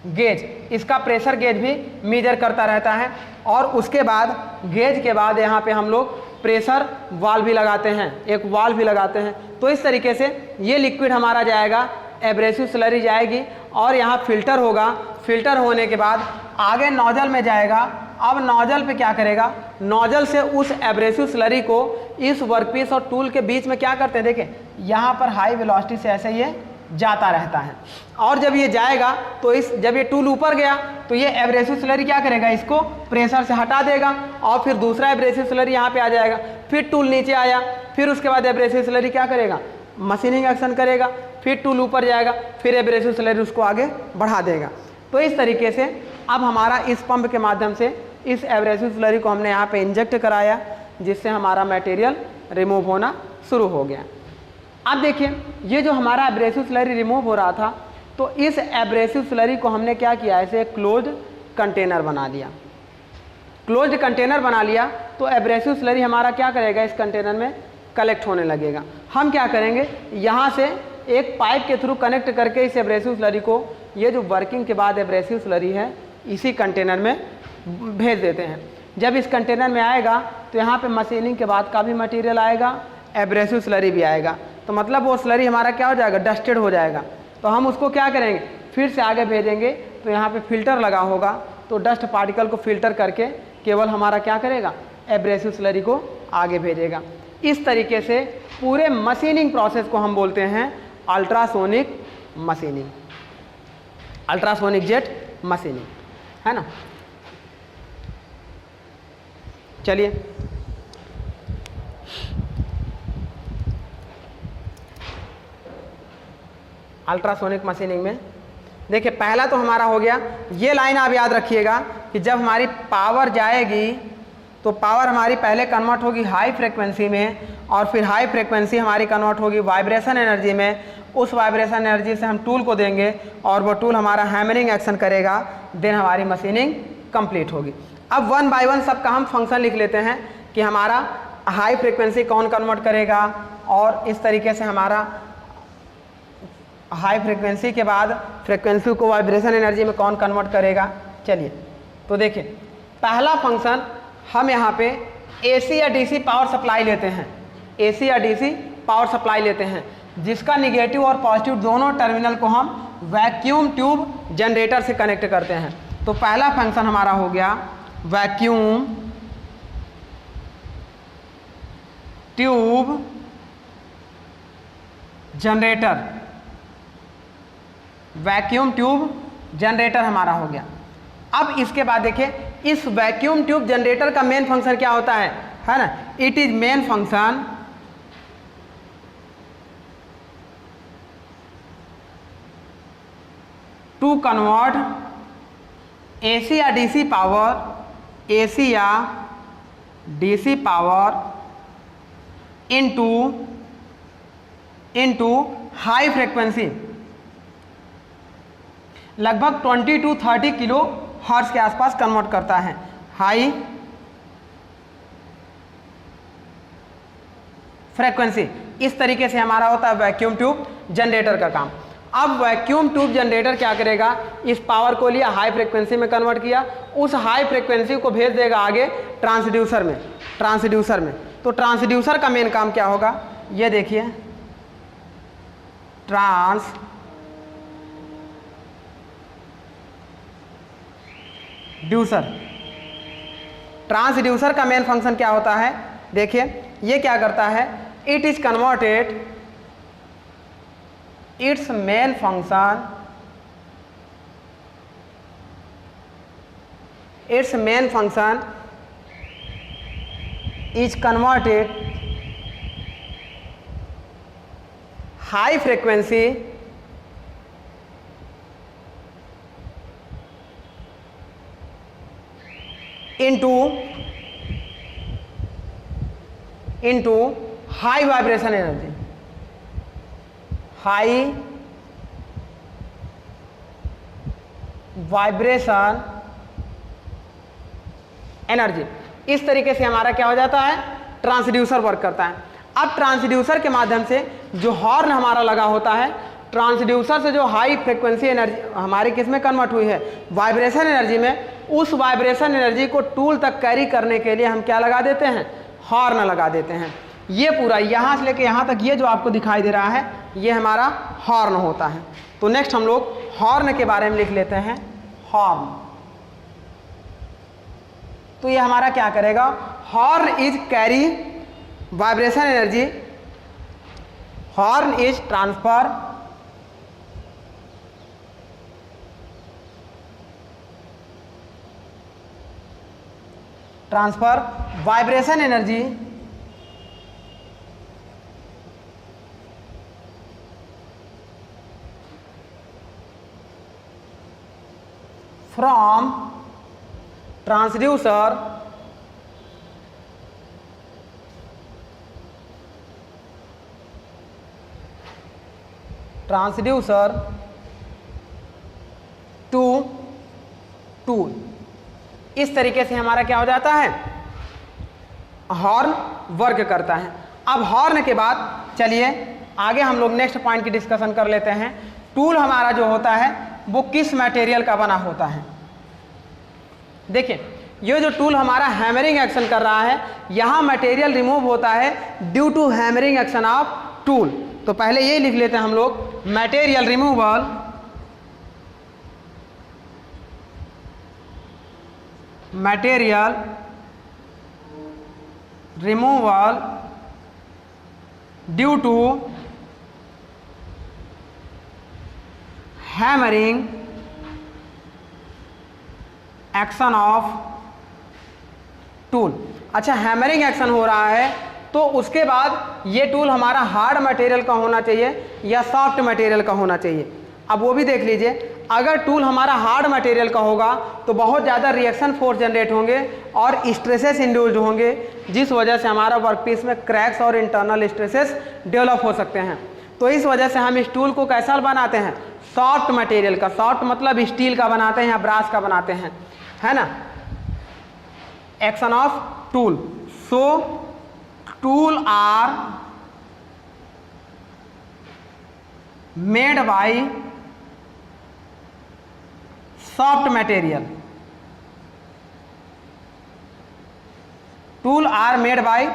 [SPEAKER 1] गेज, इसका प्रेशर गेज भी मेजर करता रहता है। और उसके बाद गेज के बाद यहाँ पे हम लोग प्रेशर वाल्व भी लगाते हैं, एक वाल्व भी लगाते हैं। तो इस तरीके से ये लिक्विड हमारा जाएगा, एब्रेसिव स्लरी जाएगी और यहाँ फिल्टर होगा। फिल्टर होने के बाद आगे नोजल में जाएगा। अब नोजल पे क्या करेगा, नोजल से उस एब्रेसिव स्लरी को इस वर्कपीस और टूल के बीच में क्या करते हैं, देखिए यहाँ पर हाई वेलोसिटी से ऐसे ये जाता रहता है। और जब ये जाएगा तो जब ये टूल ऊपर गया तो ये एब्रेसिव स्लरी क्या करेगा, इसको प्रेशर से हटा देगा और फिर दूसरा एब्रेसिव स्लरी यहाँ पे आ जाएगा। फिर टूल नीचे आया, फिर उसके बाद एब्रेसिव स्लरी क्या करेगा, मशीनिंग एक्शन करेगा। फिर टूल ऊपर जाएगा, फिर एब्रेसिव स्लरी उसको आगे बढ़ा देगा। तो इस तरीके से अब हमारा इस पंप के माध्यम से इस एब्रेसिव स्लरी को हमने यहाँ पे इंजेक्ट कराया, जिससे हमारा मटेरियल रिमूव होना शुरू हो गया। अब देखिए ये जो हमारा एब्रेसिव स्लरी रिमूव हो रहा था, तो इस एब्रेसिव स्लरी को हमने क्या किया, ऐसे क्लोज्ड कंटेनर बना दिया। क्लोज्ड कंटेनर बना लिया तो एब्रेसिव स्लरी हमारा क्या करेगा, इस कंटेनर में कलेक्ट होने लगेगा। हम क्या करेंगे, यहाँ से एक पाइप के थ्रू कनेक्ट करके इस एब्रेसिव स्लरी को, ये जो वर्किंग के बाद एब्रेसिव स्लरी है, इसी कंटेनर में भेज देते हैं। जब इस कंटेनर में आएगा तो यहाँ पे मशीनिंग के बाद का भी मटेरियल आएगा, एब्रेसिव स्लरी भी आएगा। तो मतलब वो स्लरी हमारा क्या हो जाएगा, डस्टेड हो जाएगा। तो हम उसको क्या करेंगे, फिर से आगे भेजेंगे। तो यहाँ पे फिल्टर लगा होगा, तो डस्ट पार्टिकल को फिल्टर करके केवल हमारा क्या करेगा, एब्रेसिव स्लरी को आगे भेजेगा। इस तरीके से पूरे मशीनिंग प्रोसेस को हम बोलते हैं ultrasonic machining, ultrasonic jet machining, है ना। चलिए अल्ट्रासोनिक मशीनिंग में देखिए, पहला तो हमारा हो गया, ये लाइन आप याद रखिएगा कि जब हमारी पावर जाएगी तो पावर हमारी पहले कन्वर्ट होगी हाई फ्रीक्वेंसी में, और फिर हाई फ्रीक्वेंसी हमारी कन्वर्ट होगी वाइब्रेशन एनर्जी में। उस वाइब्रेशन एनर्जी से हम टूल को देंगे और वो टूल हमारा हैमरिंग एक्शन करेगा, देन हमारी मशीनिंग कंप्लीट होगी। अब वन बाय वन सबका हम फंक्शन लिख लेते हैं कि हमारा हाई फ्रीक्वेंसी कौन कन्वर्ट करेगा, और इस तरीके से हमारा हाई फ्रीक्वेंसी के बाद फ्रीक्वेंसी को वाइब्रेशन एनर्जी में कौन कन्वर्ट करेगा। चलिए तो देखिए, पहला फंक्शन हम यहाँ पे एसी या डीसी पावर सप्लाई लेते हैं, एसी या डीसी पावर सप्लाई लेते हैं, जिसका निगेटिव और पॉजिटिव दोनों टर्मिनल को हम वैक्यूम ट्यूब जनरेटर से कनेक्ट करते हैं। तो पहला फंक्शन हमारा हो गया vacuum tube generator. Vacuum tube generator हमारा हो गया। अब इसके बाद देखिए इस वैक्यूम ट्यूब जनरेटर का मेन फंक्शन क्या होता है ना, it is main function to convert AC या डीसी पावर, एसी या DC power into high frequency, लगभग 20 to 30 किलो हर्ट्ज के आसपास कन्वर्ट करता है। हाई फ्रीक्वेंसी, इस तरीके से हमारा होता है वैक्यूम ट्यूब जनरेटर का काम। अब वैक्यूम ट्यूब जनरेटर क्या करेगा, इस पावर को लिया हाई फ्रीक्वेंसी में कन्वर्ट किया, उस हाई फ्रीक्वेंसी को भेज देगा आगे ट्रांसड्यूसर में। तो ट्रांसड्यूसर का मेन काम क्या होगा, ये देखिए ट्रांसड्यूसर का मेन फंक्शन क्या होता है, देखिए ये क्या करता है, it is converted its main function is converted high frequency into high vibration energy, high vibration energy. इस तरीके से हमारा क्या हो जाता है, ट्रांसड्यूसर वर्क करता है। अब ट्रांसड्यूसर के माध्यम से जो हॉर्न हमारा लगा होता है, ट्रांसड्यूसर से जो हाई फ्रीक्वेंसी एनर्जी हमारी किस में कन्वर्ट हुई है, वाइब्रेशन एनर्जी में, उस वाइब्रेशन एनर्जी को टूल तक कैरी करने के लिए हम क्या लगा देते हैं, हॉर्न लगा देते हैं। ये पूरा यहाँ से लेके यहाँ तक ये जो आपको दिखाई दे रहा है, ये हमारा हॉर्न होता है। तो नेक्स्ट हम लोग हॉर्न के बारे में लिख लेते हैं, हॉर्न। तो ये हमारा क्या करेगा, horn is carry vibration energy, horn is transfer vibration energy from transducer to tool। इस तरीके से हमारा क्या हो जाता है, हॉर्न वर्क करता है। अब हॉर्न के बाद चलिए आगे हम लोग नेक्स्ट पॉइंट की डिस्कशन कर लेते हैं। टूल हमारा जो होता है वो किस मटेरियल का बना होता है। देखिए ये जो टूल हमारा हैमरिंग एक्शन कर रहा है, यहाँ मटेरियल रिमूव होता है due to hammering action of tool. तो पहले ये लिख लेते हैं हम लोग, material removal due to hammering action of tool. अच्छा, हैमरिंग एक्शन हो रहा है तो उसके बाद ये टूल हमारा हार्ड मटेरियल का होना चाहिए या सॉफ्ट मटेरियल का होना चाहिए। अब वो भी देख लीजिए, अगर टूल हमारा हार्ड मटेरियल का होगा तो बहुत ज़्यादा रिएक्शन फोर्स जनरेट होंगे और स्ट्रेसेस इंड्यूस्ड होंगे, जिस वजह से हमारा वर्कपीस में क्रैक्स और इंटरनल स्ट्रेसेस डेवलप हो सकते हैं। तो इस वजह से हम इस टूल को कैसा बनाते हैं, सॉफ्ट मटेरियल का। सॉफ्ट मतलब स्टील का बनाते हैं या ब्रास का बनाते हैं, है ना। Action of tool, so tool are made by soft material. Tool are made by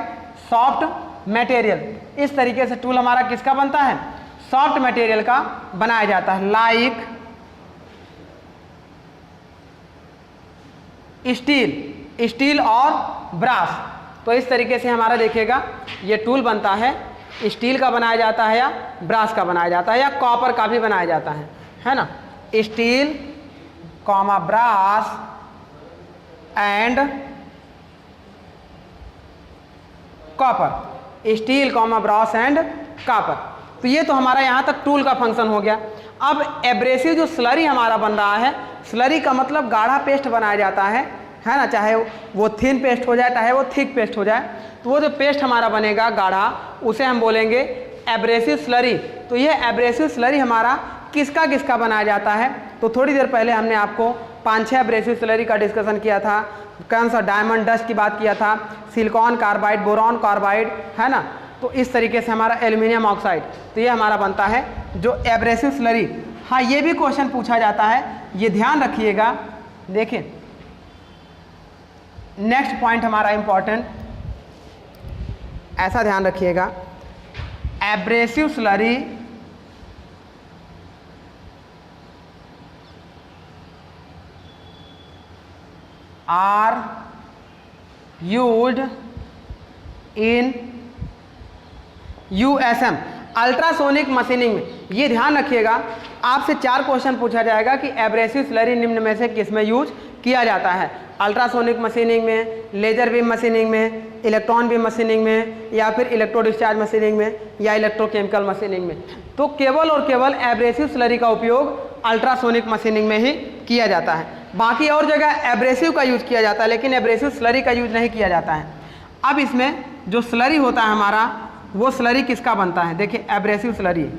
[SPEAKER 1] soft material. इस तरीके से टूल हमारा किसका बनता है, सॉफ्ट मटेरियल का बनाया जाता है। लाइक स्टील और ब्रास। तो इस तरीके से हमारा देखिएगा ये टूल बनता है, स्टील का बनाया जाता है या ब्रास का बनाया जाता है या कॉपर का भी बनाया जाता है ना। Steel comma brass and copper, steel comma brass and copper. तो ये तो हमारा यहाँ तक टूल का फंक्शन हो गया। अब एब्रेसिव जो स्लरी हमारा बन रहा है, स्लरी का मतलब गाढ़ा पेस्ट बनाया जाता है ना, चाहे वो थिन पेस्ट हो जाए चाहे वो थिक पेस्ट हो जाए। तो वो जो पेस्ट हमारा बनेगा गाढ़ा उसे हम बोलेंगे एब्रेसिव स्लरी। तो ये एब्रेसिव स्लरी हमारा किसका किसका बनाया जाता है, तो थोड़ी देर पहले हमने आपको 5-6 एब्रेसिव स्लरी का डिस्कशन किया था। कौन सा, डायमंड डस्ट की बात किया था, सिलिकॉन कार्बाइड, बोरॉन कार्बाइड, है ना। तो इस तरीके से हमारा एल्यूमिनियम ऑक्साइड, तो ये हमारा बनता है जो एब्रेसिव स्लरी। हाँ, ये भी क्वेश्चन पूछा जाता है, ये ध्यान रखिएगा। देखिए नेक्स्ट पॉइंट हमारा इंपॉर्टेंट, ऐसा ध्यान रखिएगा, abrasive slurry are used in USM ultrasonic machining में। ये ध्यान रखिएगा, आपसे 4 क्वेश्चन पूछा जाएगा कि एब्रेसिव स्लरी निम्न में से किस में यूज किया जाता है, अल्ट्रासोनिक मशीनिंग में, लेजर बीम मशीनिंग में, इलेक्ट्रॉन बीम मशीनिंग में, या फिर इलेक्ट्रो डिस्चार्ज मशीनिंग में, या इलेक्ट्रोकेमिकल मशीनिंग में। तो केवल और केवल एब्रेसिव स्लरी का उपयोग अल्ट्रासोनिक मशीनिंग में ही किया जाता है। बाकी और जगह एब्रेसिव का यूज किया जाता है, लेकिन एब्रेसिव स्लरी का यूज नहीं किया जाता है। अब इसमें जो स्लरी होता है हमारा, वो स्लरी किसका बनता है, देखिए एब्रेसिव स्लरी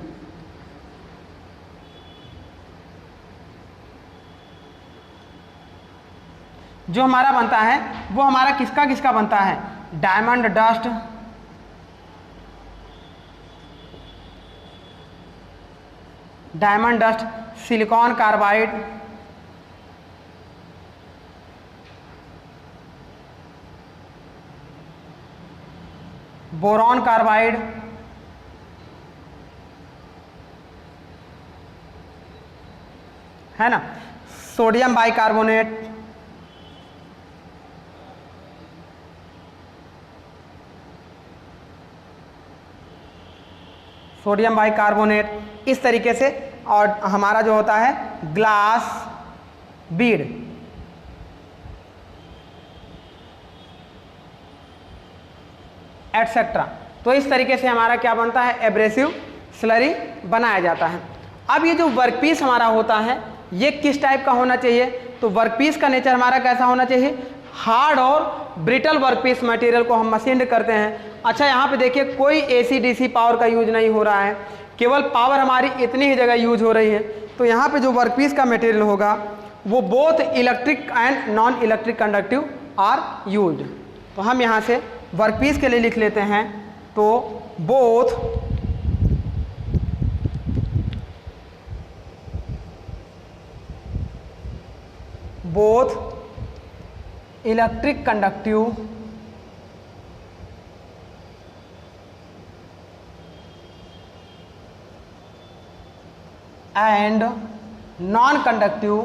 [SPEAKER 1] जो हमारा बनता है वो हमारा किसका किसका बनता है, diamond dust, silicon carbide, boron carbide, है ना, सोडियम बाइकार्बोनेट, इस तरीके से। और हमारा जो होता है ग्लास बीड, एटसेट्रा। तो इस तरीके से हमारा क्या बनता है, एब्रेसिव स्लरी बनाया जाता है। अब ये जो वर्कपीस हमारा होता है ये किस टाइप का होना चाहिए, तो वर्कपीस का नेचर हमारा कैसा होना चाहिए, हार्ड और ब्रिटल वर्कपीस मटेरियल को हम मशीन्ड करते हैं। अच्छा, यहाँ पे देखिए कोई AC DC पावर का यूज नहीं हो रहा है, केवल पावर हमारी इतनी ही जगह यूज हो रही है। तो यहाँ पे जो वर्कपीस का मटेरियल होगा वो both electric and non electric conductive are used. तो हम यहाँ से वर्कपीस के लिए लिख लेते हैं, तो both electric conductive and non conductive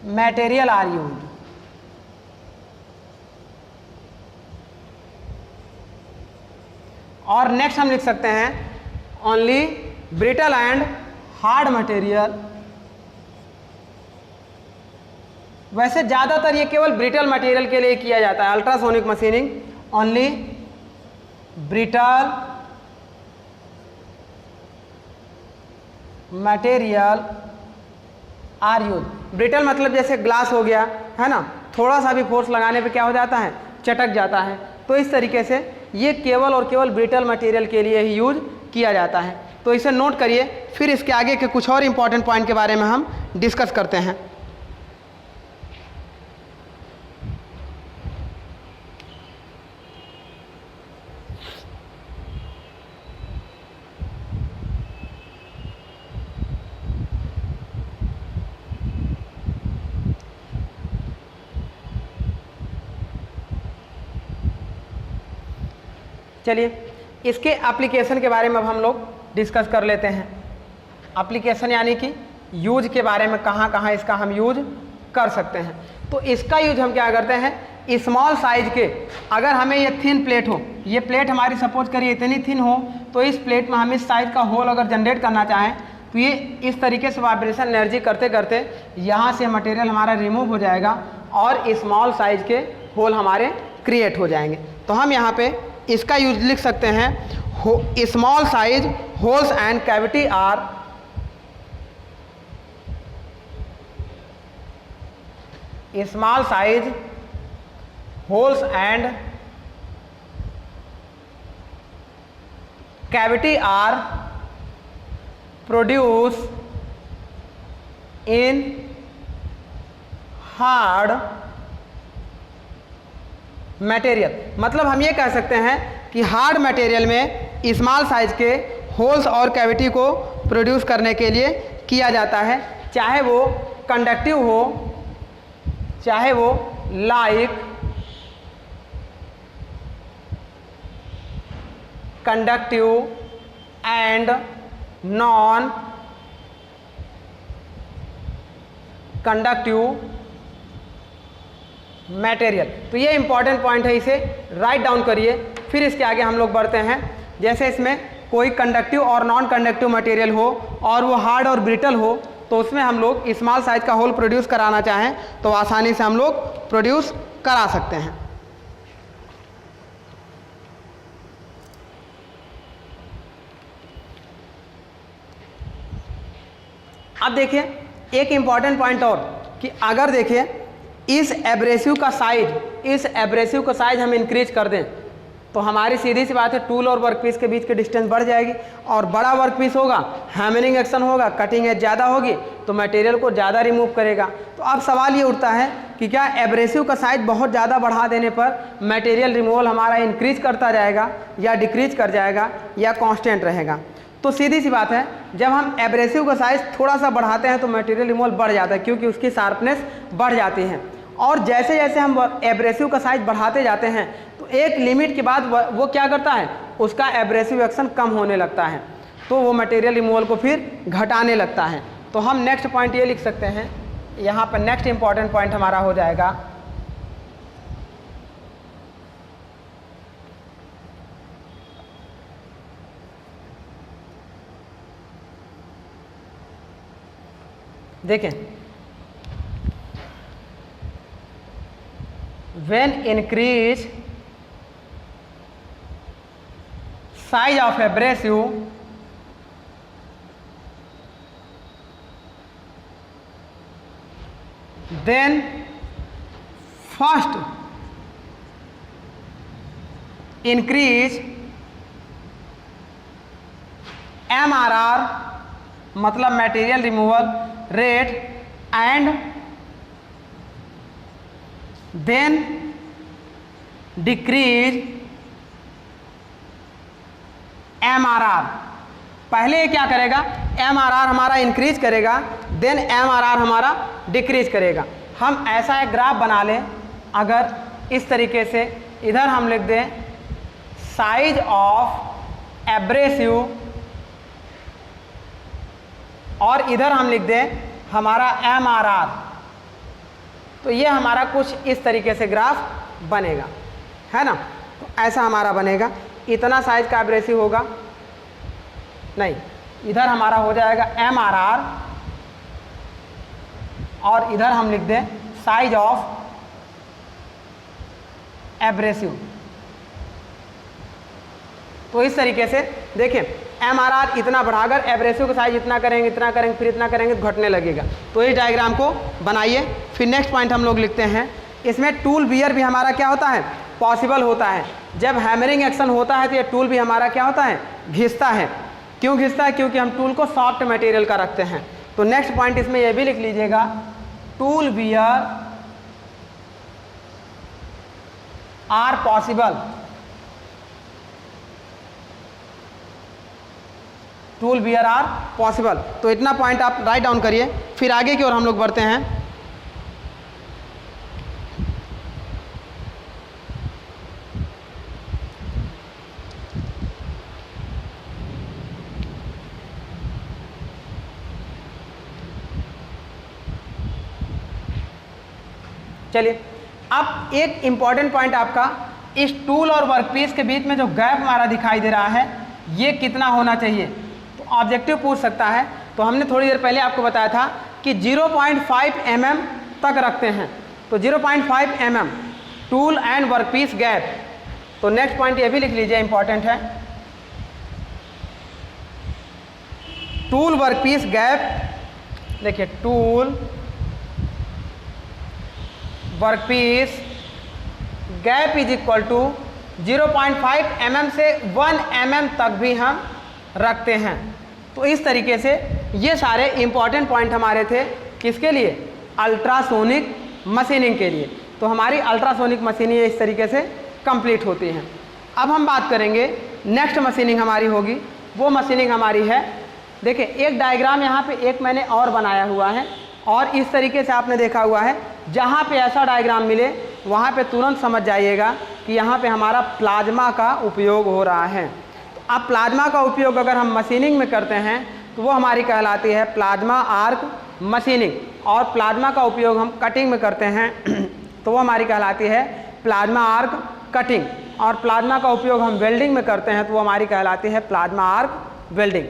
[SPEAKER 1] material are used. और नेक्स्ट हम लिख सकते हैं only brittle and hard material. वैसे ज़्यादातर ये केवल ब्रिटल मटेरियल के लिए किया जाता है, ultrasonic machining only brittle material are use. Brittle मतलब जैसे ग्लास हो गया, है ना, थोड़ा सा भी फोर्स लगाने पे क्या हो जाता है, चटक जाता है। तो इस तरीके से ये केवल और केवल ब्रिटल मटेरियल के लिए ही यूज किया जाता है। तो इसे नोट करिए, फिर इसके आगे के कुछ और इंपॉर्टेंट पॉइंट के बारे में हम डिस्कस करते हैं। चलिए इसके एप्लीकेशन के बारे में अब हम लोग डिस्कस कर लेते हैं। एप्लीकेशन यानी कि यूज के बारे में, कहाँ कहाँ इसका हम यूज कर सकते हैं। तो इसका यूज हम क्या करते हैं, स्मॉल साइज के, अगर हमें ये थिन प्लेट हो, ये प्लेट हमारी सपोज करिए इतनी थिन हो, तो इस प्लेट में हम इस साइज का होल अगर जनरेट करना चाहें तो ये इस तरीके से वाइब्रेशन एनर्जी करते करते यहाँ से मटेरियल हमारा रिमूव हो जाएगा और स्मॉल साइज के होल हमारे क्रिएट हो जाएंगे। तो हम यहाँ पे इसका यूज लिख सकते हैं, small size holes and cavity are small size holes and cavity are produce in hard material. मतलब हम ये कह सकते हैं कि हार्ड मटेरियल में स्मॉल साइज के होल्स और कैविटी को प्रोड्यूस करने के लिए किया जाता है, चाहे वो कंडक्टिव हो, चाहे वो like conductive and non conductive material. तो ये इंपॉर्टेंट पॉइंट है, इसे राइट डाउन करिए। फिर इसके आगे हम लोग बढ़ते हैं। जैसे इसमें कोई कंडक्टिव और नॉन कंडक्टिव मटेरियल हो और वो हार्ड और ब्रिटल हो, तो उसमें हम लोग स्मॉल साइज का होल प्रोड्यूस कराना चाहें तो आसानी से हम लोग प्रोड्यूस करा सकते हैं। अब देखिए एक इंपॉर्टेंट पॉइंट और, कि अगर देखिए इस एब्रेसिव का साइज हम इंक्रीज कर दें तो हमारी सीधी सी बात है टूल और वर्कपीस के बीच की डिस्टेंस बढ़ जाएगी, और बड़ा वर्कपीस होगा, हैमरिंग एक्शन होगा, कटिंग एज ज़्यादा होगी तो मटेरियल को ज़्यादा रिमूव करेगा। तो अब सवाल ये उठता है कि क्या एब्रेसिव का साइज बहुत ज़्यादा बढ़ा देने पर मटेरियल रिमूवल हमारा इंक्रीज करता जाएगा या डिक्रीज कर जाएगा या कांस्टेंट रहेगा? तो सीधी सी बात है, जब हम एब्रेसिव का साइज थोड़ा सा बढ़ाते हैं तो मटेरियल रिमूवल बढ़ जाता है, क्योंकि उसकी शार्पनेस बढ़ जाती है। और जैसे जैसे हम एब्रेसिव का साइज बढ़ाते जाते हैं तो एक लिमिट के बाद वो क्या करता है, उसका एब्रेसिव एक्शन कम होने लगता है, तो वो मटेरियल रिमूवल को फिर घटाने लगता है। तो हम नेक्स्ट पॉइंट ये लिख सकते हैं, यहाँ पर नेक्स्ट इंपॉर्टेंट पॉइंट हमारा हो जाएगा देखें, when increase size of abrasive then first increase MRR मतलब material removal rate and then decrease MRR। पहले ये क्या करेगा, MRR हमारा इंक्रीज करेगा, देन MRR हमारा डिक्रीज करेगा। हम ऐसा एक ग्राफ बना लें, अगर इस तरीके से इधर हम लिख दें साइज ऑफ एब्रेसिव और इधर हम लिख दें हमारा MRR, तो ये हमारा कुछ इस तरीके से ग्राफ बनेगा, है ना। तो ऐसा हमारा बनेगा, इतना साइज का एब्रेसिव होगा, नहीं इधर हमारा हो जाएगा MRR और इधर हम लिख दें साइज ऑफ एब्रेसिव। तो इस तरीके से देखिए MRR इतना बढ़ाकर एब्रेसिव का साइज इतना करेंगे, इतना करेंगे, फिर इतना करेंगे तो घटने लगेगा। तो इस डायग्राम को बनाइए। फिर नेक्स्ट पॉइंट हम लोग लिखते हैं, इसमें टूल वियर भी हमारा क्या होता है, पॉसिबल होता है। जब हैमरिंग एक्शन होता है तो ये टूल भी हमारा क्या होता है, घिसता है। क्यों घिसता है, क्योंकि हम टूल को सॉफ्ट मटेरियल का रखते हैं। तो नेक्स्ट पॉइंट इसमें यह भी लिख लीजिएगा, tool wear are possible, tool wear are possible. तो इतना पॉइंट आप राइट डाउन करिए। फिर आगे की ओर हम लोग बढ़ते हैं। चलिए, अब एक इम्पॉर्टेंट पॉइंट आपका, इस टूल और वर्कपीस के बीच में जो गैप हमारा दिखाई दे रहा है ये कितना होना चाहिए। तो ऑब्जेक्टिव पूछ सकता है। तो हमने थोड़ी देर पहले आपको बताया था कि 0.5 mm तक रखते हैं। तो 0.5 mm tool and workpiece gap. तो नेक्स्ट पॉइंट ये भी लिख लीजिए, इंपॉर्टेंट है। टूल वर्कपीस गैप, देखिए tool workpiece gap is equal to 0.5 mm से 1 mm तक भी हम रखते हैं। तो इस तरीके से ये सारे इंपॉर्टेंट पॉइंट हमारे थे, किसके लिए? अल्ट्रासोनिक मशीनिंग के लिए। तो हमारी अल्ट्रासोनिक मशीनिंग इस तरीके से कंप्लीट होती हैं। अब हम बात करेंगे नेक्स्ट मशीनिंग हमारी होगी, वो मशीनिंग हमारी है, देखिए एक डायग्राम यहाँ पे एक मैंने और बनाया हुआ है और इस तरीके से आपने देखा हुआ है। जहाँ पे ऐसा डायग्राम मिले वहाँ पे तुरंत समझ जाइएगा कि यहाँ पे हमारा प्लाज्मा का उपयोग हो रहा है। तो अब प्लाज्मा का उपयोग अगर हम मशीनिंग में करते हैं तो वो हमारी कहलाती है प्लाज्मा आर्क मशीनिंग, और प्लाज्मा का उपयोग हम कटिंग में करते हैं तो वो हमारी कहलाती है प्लाज्मा आर्क कटिंग, और प्लाज्मा का उपयोग हम वेल्डिंग में करते हैं तो वो हमारी कहलाती है प्लाज्मा आर्क वेल्डिंग।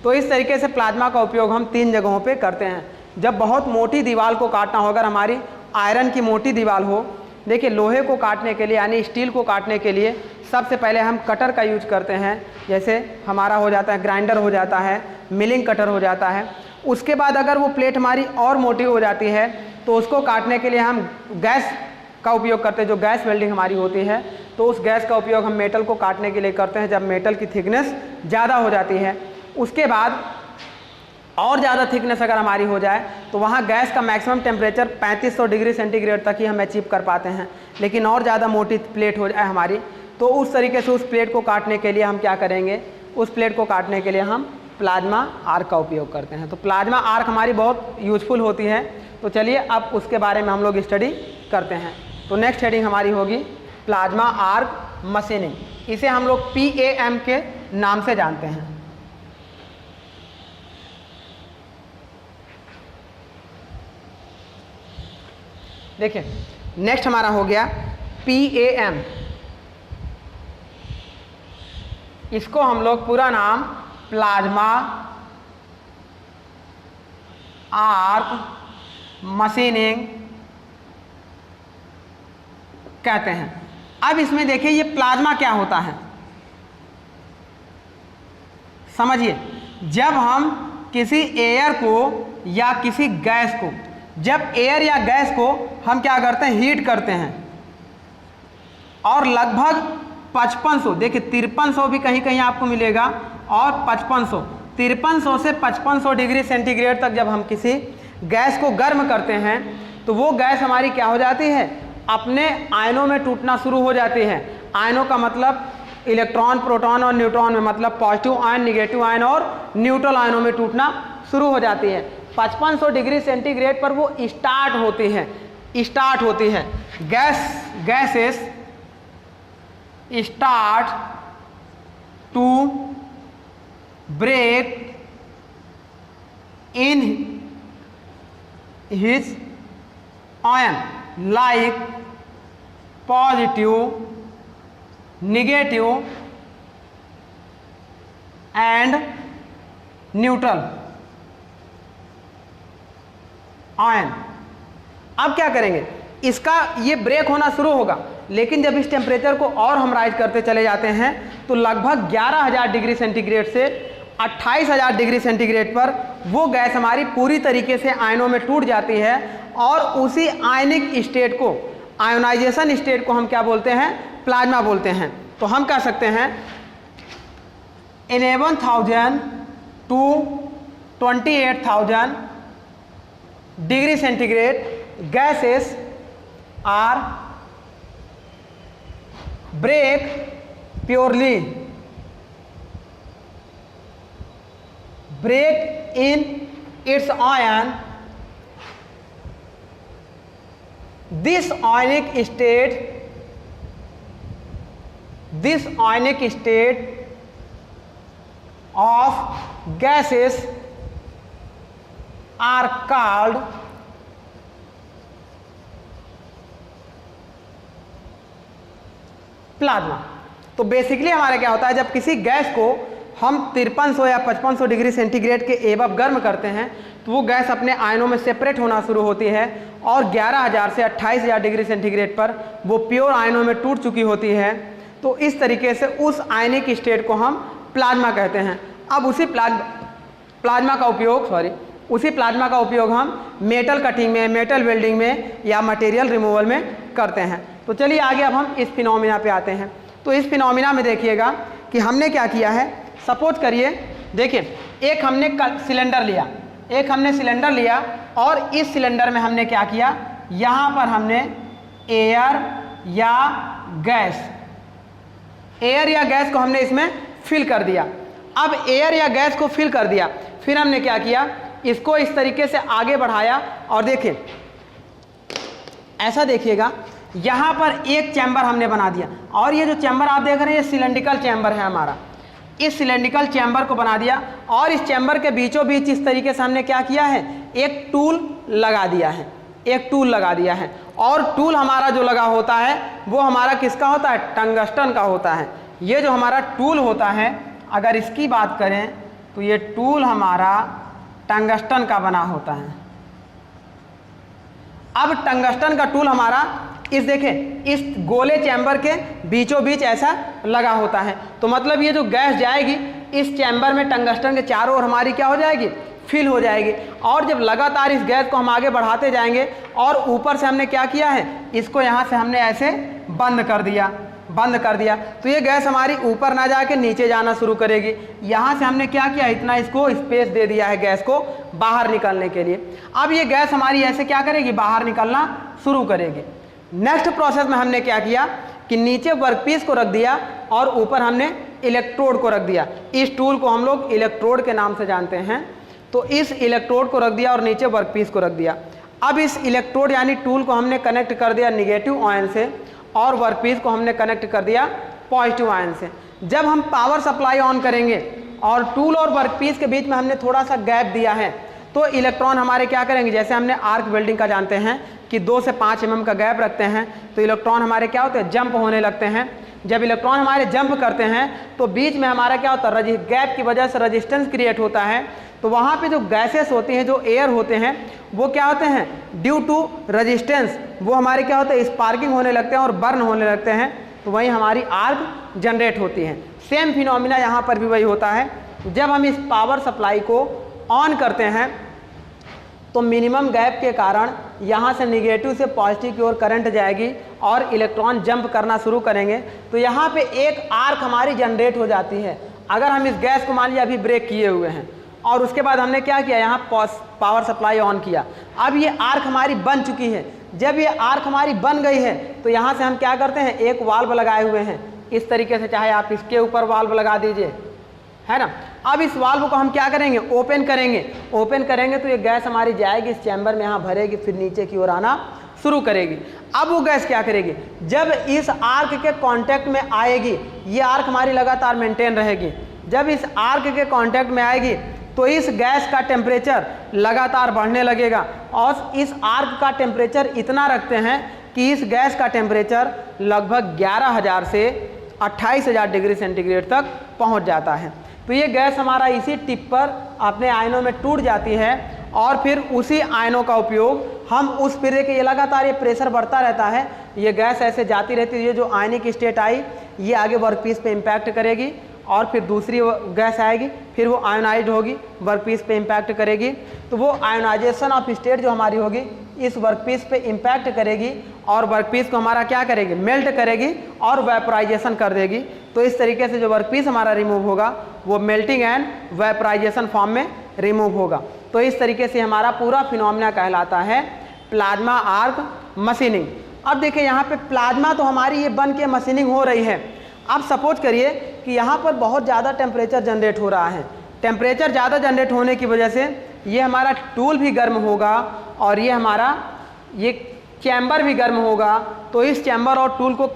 [SPEAKER 1] तो इस तरीके से प्लाज्मा का उपयोग हम 3 जगहों पे करते हैं। जब बहुत मोटी दीवार को काटना हो, अगर हमारी आयरन की मोटी दीवार हो, देखिए लोहे को काटने के लिए यानी स्टील को काटने के लिए सबसे पहले हम कटर का यूज करते हैं। जैसे हमारा हो जाता है ग्राइंडर, हो जाता है मिलिंग कटर, हो जाता है। उसके बाद अगर वो प्लेट हमारी और मोटी हो जाती है तो उसको काटने के लिए हम गैस का उपयोग करते हैं, जो गैस वेल्डिंग हमारी होती है। तो उस गैस का उपयोग हम मेटल को काटने के लिए करते हैं जब मेटल की थिकनेस ज़्यादा हो जाती है। उसके बाद और ज़्यादा थिकनेस अगर हमारी हो जाए तो वहाँ गैस का मैक्सिमम टेम्परेचर 3500 डिग्री सेंटीग्रेड तक ही हम अचीव कर पाते हैं। लेकिन और ज़्यादा मोटी प्लेट हो जाए हमारी तो उस तरीके से उस प्लेट को काटने के लिए हम क्या करेंगे, उस प्लेट को काटने के लिए हम प्लाज्मा आर्क का उपयोग करते हैं। तो प्लाज्मा आर्क हमारी बहुत यूजफुल होती है। तो चलिए अब उसके बारे में हम लोग स्टडी करते हैं। तो नेक्स्ट हेडिंग हमारी होगी प्लाज्मा आर्क मशीनिंग। इसे हम लोग PAM के नाम से जानते हैं। देखिए नेक्स्ट हमारा हो गया PAM। इसको हम लोग पूरा नाम प्लाज्मा आर्क मशीनिंग कहते हैं। अब इसमें देखिए ये प्लाज्मा क्या होता है, समझिए। जब हम किसी एयर को या किसी गैस को, जब एयर या गैस को हम क्या करते हैं, हीट करते हैं, और लगभग 5500, देखिए 5300 भी कहीं कहीं आपको मिलेगा, और 5500, 5300 से 5500 डिग्री सेंटीग्रेड तक जब हम किसी गैस को गर्म करते हैं तो वो गैस हमारी क्या हो जाती है, अपने आयनों में टूटना शुरू हो जाती है। आयनों का मतलब इलेक्ट्रॉन, प्रोटॉन और न्यूट्रॉन में, मतलब पॉजिटिव आयन, निगेटिव आयन और न्यूट्रल आयनों में टूटना शुरू हो जाती है। 5500 डिग्री सेंटीग्रेड पर वो स्टार्ट होती है gases start to break in his ion like positive, negative and neutral ion. अब क्या करेंगे, इसका ये ब्रेक होना शुरू होगा, लेकिन जब इस टेम्परेचर को और हम राइज करते चले जाते हैं तो लगभग 11000 डिग्री सेंटीग्रेड से 28000 डिग्री सेंटीग्रेड पर वो गैस हमारी पूरी तरीके से आयनों में टूट जाती है, और उसी आयनिक स्टेट को, आयोनाइजेशन स्टेट को हम क्या बोलते हैं, प्लाज्मा बोलते हैं। तो हम कह सकते हैं 11,000 to 28,000 degree centigrade gases are break purely, break in its ion. This ionic state of gases are called plasma. तो बेसिकली हमारा क्या होता है, जब किसी गैस को हम 5300 या 5500 डिग्री सेंटीग्रेड के एबव गर्म करते हैं तो वो गैस अपने आयनों में सेपरेट होना शुरू होती है और 11000 से 28000 डिग्री सेंटीग्रेड पर वो प्योर आयनों में टूट चुकी होती है। तो इस तरीके से उस आयनिक स्टेट को हम प्लाज्मा कहते हैं। अब उसी प्लाज्मा का उपयोग हम मेटल कटिंग में, मेटल वेल्डिंग में या मटेरियल रिमूवल में करते हैं। तो चलिए आगे अब हम इस फिनोमिना पे आते हैं। तो इस फिनोमिना में देखिएगा कि हमने क्या किया है। सपोज करिए, देखिए एक हमने सिलेंडर लिया और इस सिलेंडर में हमने क्या किया, यहाँ पर हमने एयर या गैस को हमने इसमें फिल कर दिया। अब एयर या गैस को फिल कर दिया, फिर हमने क्या किया, इसको इस तरीके से आगे बढ़ाया और देखिए ऐसा देखिएगा यहाँ पर एक चैम्बर हमने बना दिया और ये जो चैम्बर आप देख रहे हैं ये सिलेंड्रिकल चैम्बर है हमारा। इस सिलेंड्रिकल चैम्बर को बना दिया और इस चैम्बर के बीचों बीच इस तरीके से हमने क्या किया है, एक टूल लगा दिया है। और टूल हमारा जो लगा होता है वो हमारा किसका होता है, टंगस्टन का होता है। ये जो हमारा टूल होता है, अगर इसकी बात करें तो ये टूल हमारा टंगस्टन का बना होता है। अब टंगस्टन का टूल हमारा इस गोले चैम्बर के बीचों बीच ऐसा लगा होता है। तो मतलब ये जो गैस जाएगी इस चैम्बर में टंगस्टन के चारों ओर हमारी क्या हो जाएगी, फिल हो जाएगी। और जब लगातार इस गैस को हम आगे बढ़ाते जाएंगे और ऊपर से हमने क्या किया है, इसको यहाँ से हमने ऐसे बंद कर दिया तो ये गैस हमारी ऊपर ना जाके नीचे जाना शुरू करेगी। यहाँ से हमने क्या किया, इतना इसको स्पेस दे दिया है गैस को बाहर निकलने के लिए। अब ये गैस हमारी ऐसे क्या करेगी, बाहर निकलना शुरू करेगी। नेक्स्ट प्रोसेस में हमने क्या किया कि नीचे वर्कपीस को रख दिया और ऊपर हमने इलेक्ट्रोड को रख दिया। इस टूल को हम लोग इलेक्ट्रोड के नाम से जानते हैं। तो इस इलेक्ट्रोड को रख दिया और नीचे वर्कपीस को रख दिया। अब इस इलेक्ट्रोड यानी टूल को हमने कनेक्ट कर दिया निगेटिव आयन से और वर्कपीस को हमने कनेक्ट कर दिया पॉजिटिव आयन से। जब हम पावर सप्लाई ऑन करेंगे और टूल और वर्कपीस के बीच में हमने थोड़ा सा गैप दिया है तो इलेक्ट्रॉन हमारे क्या करेंगे, जैसे हमने आर्क वेल्डिंग का जानते हैं कि 2 से 5 mm का गैप रखते हैं तो इलेक्ट्रॉन हमारे क्या होते हैं, जंप होने लगते हैं। जब इलेक्ट्रॉन हमारे जंप करते हैं तो बीच में हमारा क्या होता है, गैप की वजह से रेजिस्टेंस क्रिएट होता है। तो वहाँ पे जो गैसेस होती हैं, जो एयर होते हैं, वो क्या होते हैं, ड्यू टू रेजिस्टेंस वो हमारे क्या होते हैं, स्पार्किंग होने लगते हैं और बर्न होने लगते हैं। तो वहीं हमारी आर्क जनरेट होती है। सेम फिनोमिना यहाँ पर भी वही होता है। जब हम इस पावर सप्लाई को ऑन करते हैं तो मिनिमम गैप के कारण यहाँ से निगेटिव से पॉजिटिव की ओर करंट जाएगी और इलेक्ट्रॉन जंप करना शुरू करेंगे। तो यहाँ पे एक आर्क हमारी जनरेट हो जाती है। अगर हम इस गैस को मान लिया अभी ब्रेक किए हुए हैं और उसके बाद हमने क्या किया, यहाँ पावर सप्लाई ऑन किया, अब ये आर्क हमारी बन चुकी है। जब ये आर्क हमारी बन गई है तो यहाँ से हम क्या करते हैं, एक वाल्व लगाए हुए हैं इस तरीके से, चाहे आप इसके ऊपर वाल्व लगा दीजिए, है ना। अब इस वाल्व को हम क्या करेंगे, ओपन करेंगे तो ये गैस हमारी जाएगी इस चैम्बर में, यहाँ भरेगी, फिर नीचे की ओर आना शुरू करेगी। अब वो गैस क्या करेगी, जब इस आर्क के कांटेक्ट में आएगी, ये आर्क हमारी लगातार मेंटेन रहेगी। जब इस आर्क के कांटेक्ट में आएगी तो इस गैस का टेम्परेचर लगातार बढ़ने लगेगा और इस आर्क का टेम्परेचर इतना रखते हैं कि इस गैस का टेम्परेचर लगभग 11000 से 28000 डिग्री सेंटीग्रेड तक पहुंच जाता है। तो ये गैस हमारा इसी टिप पर अपने आयनों में टूट जाती है और फिर उसी आयनों का उपयोग हम उस फिर के, ये लगातार ये प्रेशर बढ़ता रहता है, ये गैस ऐसे जाती रहती है। ये जो आयनिक स्टेट आई ये आगे वर्कपीस पे इम्पैक्ट करेगी और फिर दूसरी गैस आएगी, फिर वो आयोनाइज्ड होगी, वर्कपीस पे इम्पैक्ट करेगी। तो वो आयोनाइजेशन ऑफ स्टेट जो हमारी होगी इस वर्कपीस पे इम्पैक्ट करेगी और वर्कपीस को हमारा क्या करेगी, मेल्ट करेगी और वेपराइजेशन कर देगी। तो इस तरीके से जो वर्कपीस हमारा रिमूव होगा वो मेल्टिंग एंड वेपराइजेशन फॉर्म में रिमूव होगा। तो इस तरीके से हमारा पूरा फिनोमिना कहलाता है प्लाज्मा आर्क मशीनिंग। अब देखिए यहाँ पे प्लाज्मा तो हमारी ये बन के मशीनिंग हो रही है। अब सपोज करिए कि यहाँ पर बहुत ज़्यादा टेम्परेचर जनरेट हो रहा है। टेम्परेचर ज़्यादा जनरेट होने की वजह से ये हमारा टूल भी गर्म होगा और ये हमारा ये चैम्बर भी गर्म होगा। तो इस चैम्बर और टूल को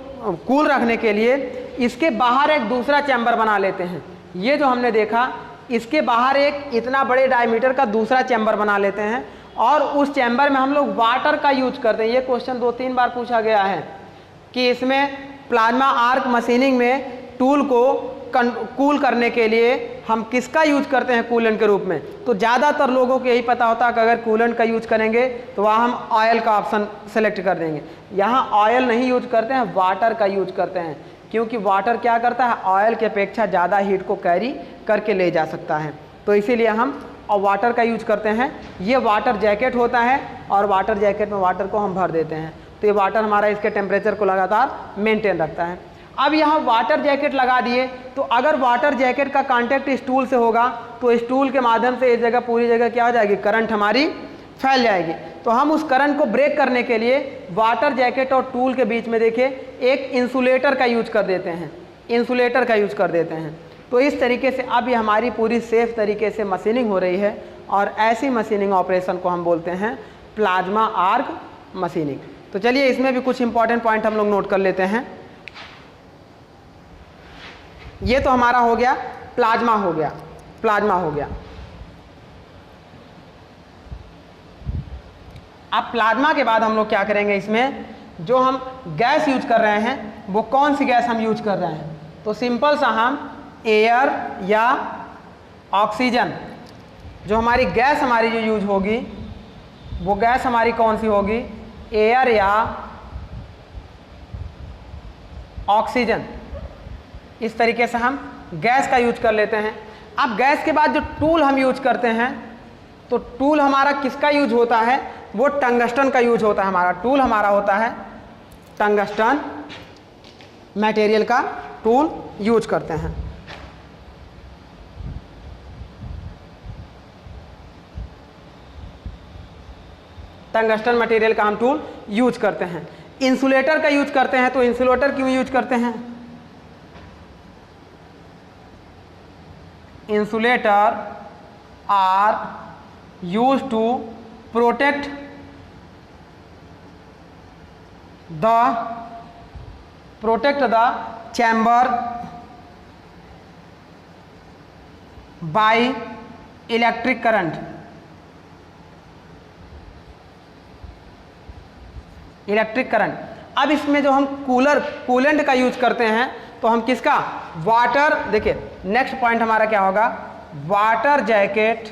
[SPEAKER 1] कूल रखने के लिए इसके बाहर एक दूसरा चैम्बर बना लेते हैं। ये जो हमने देखा इसके बाहर एक इतना बड़े डायमीटर का दूसरा चैम्बर बना लेते हैं और उस चैम्बर में हम लोग वाटर का यूज करते हैं। ये क्वेश्चन 2-3 बार पूछा गया है कि इसमें प्लाज्मा आर्क मशीनिंग में टूल को कूल करने के लिए हम किसका यूज करते हैं कूलेंट के रूप में? तो ज़्यादातर लोगों को यही पता होता है कि अगर कूलेंट का यूज करेंगे तो वहाँ हम ऑयल का ऑप्शन सेलेक्ट कर देंगे। यहाँ ऑयल नहीं यूज करते हैं, वाटर का यूज करते हैं, क्योंकि वाटर क्या करता है, ऑयल की अपेक्षा ज़्यादा हीट को कैरी करके ले जा सकता है, तो इसीलिए हम वाटर का यूज करते हैं। ये वाटर जैकेट होता है और वाटर जैकेट में वाटर को हम भर देते हैं, तो ये वाटर हमारा इसके टेम्परेचर को लगातार मेंटेन रखता है। अब यहाँ वाटर जैकेट लगा दिए, तो अगर वाटर जैकेट का कांटेक्ट स्टूल से होगा तो स्टूल के माध्यम से इस जगह पूरी जगह क्या हो जाएगी, करंट हमारी फैल जाएगी। तो हम उस करंट को ब्रेक करने के लिए वाटर जैकेट और टूल के बीच में देखिए एक इंसुलेटर का यूज कर देते हैं, इंसुलेटर का यूज कर देते हैं। तो इस तरीके से अब ये हमारी पूरी सेफ तरीके से मशीनिंग हो रही है, और ऐसी मशीनिंग ऑपरेशन को हम बोलते हैं प्लाज्मा आर्क मशीनिंग। तो चलिए इसमें भी कुछ इंपॉर्टेंट पॉइंट हम लोग नोट कर लेते हैं। ये तो हमारा हो गया प्लाज्मा, हो गया प्लाज्मा हो गया। अब प्लाज्मा के बाद हम लोग क्या करेंगे, इसमें जो हम गैस यूज कर रहे हैं वो कौन सी गैस हम यूज कर रहे हैं? तो सिंपल सा हम एयर या ऑक्सीजन, जो हमारी गैस हमारी जो यूज होगी वो गैस हमारी कौन सी होगी, एयर या ऑक्सीजन। इस तरीके से हम गैस का यूज कर लेते हैं। अब गैस के बाद जो टूल हम यूज करते हैं, तो टूल हमारा किसका यूज होता है, वो टंगस्टन का यूज होता है। हमारा टूल हमारा होता है टंगस्टन मटेरियल का टूल यूज करते हैं। टंगस्टन मटेरियल का हम टूल यूज करते हैं। इंसुलेटर का यूज करते हैं, तो इंसुलेटर क्यों यूज करते हैं? Insulator are use to protect the chamber by electric current. Electric current. अब इसमें जो हम कूलेंट का यूज करते हैं, तो हम किसका, वाटर, देखिए नेक्स्ट पॉइंट हमारा क्या होगा, water jacket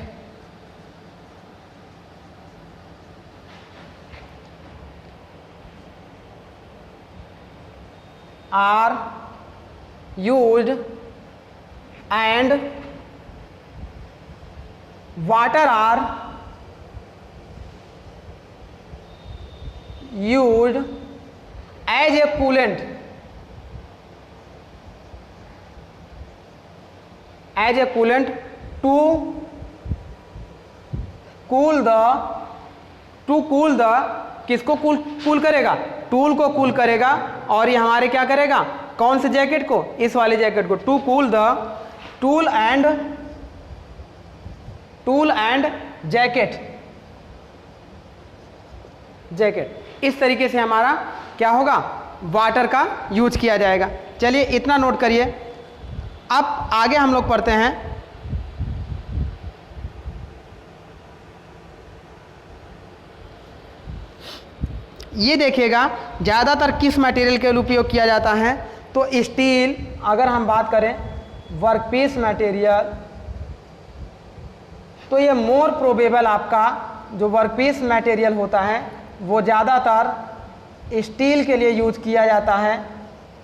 [SPEAKER 1] are used and water are used as a coolant, as a coolant to cool the किसको कूल करेगा, टूल को कूल करेगा। और ये हमारे क्या करेगा, कौन से जैकेट को, इस वाले जैकेट को, to cool the tool and jacket. इस तरीके से हमारा क्या होगा, वाटर का यूज किया जाएगा। चलिए इतना नोट करिए। अब आगे हम लोग पढ़ते हैं ये देखिएगा ज़्यादातर किस मटेरियल के लिए उपयोग किया जाता है। तो स्टील, अगर हम बात करें वर्कपीस मटेरियल, तो ये मोर प्रोबेबल आपका जो वर्कपीस मटेरियल होता है वो ज़्यादातर स्टील के लिए यूज किया जाता है,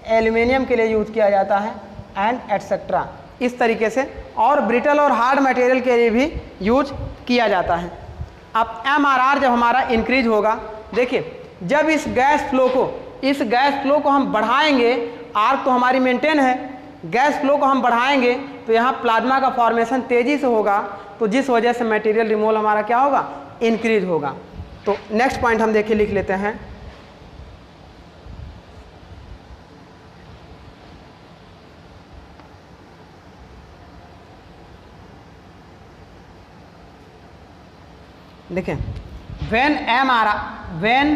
[SPEAKER 1] एल्युमिनियम के लिए यूज किया जाता है एंड एटसेट्रा, इस तरीके से। और ब्रिटल और हार्ड मटेरियल के लिए भी यूज किया जाता है। अब MRR जब हमारा इंक्रीज होगा, देखिए जब इस गैस फ्लो को हम बढ़ाएंगे, आर्क तो हमारी मेंटेन है, गैस फ्लो को हम बढ़ाएंगे तो यहाँ प्लाज्मा का फॉर्मेशन तेज़ी से होगा, तो जिस वजह से मटेरियल रिमूवल हमारा क्या होगा, इंक्रीज होगा। तो नेक्स्ट पॉइंट हम देखिए लिख लेते हैं। देखें, when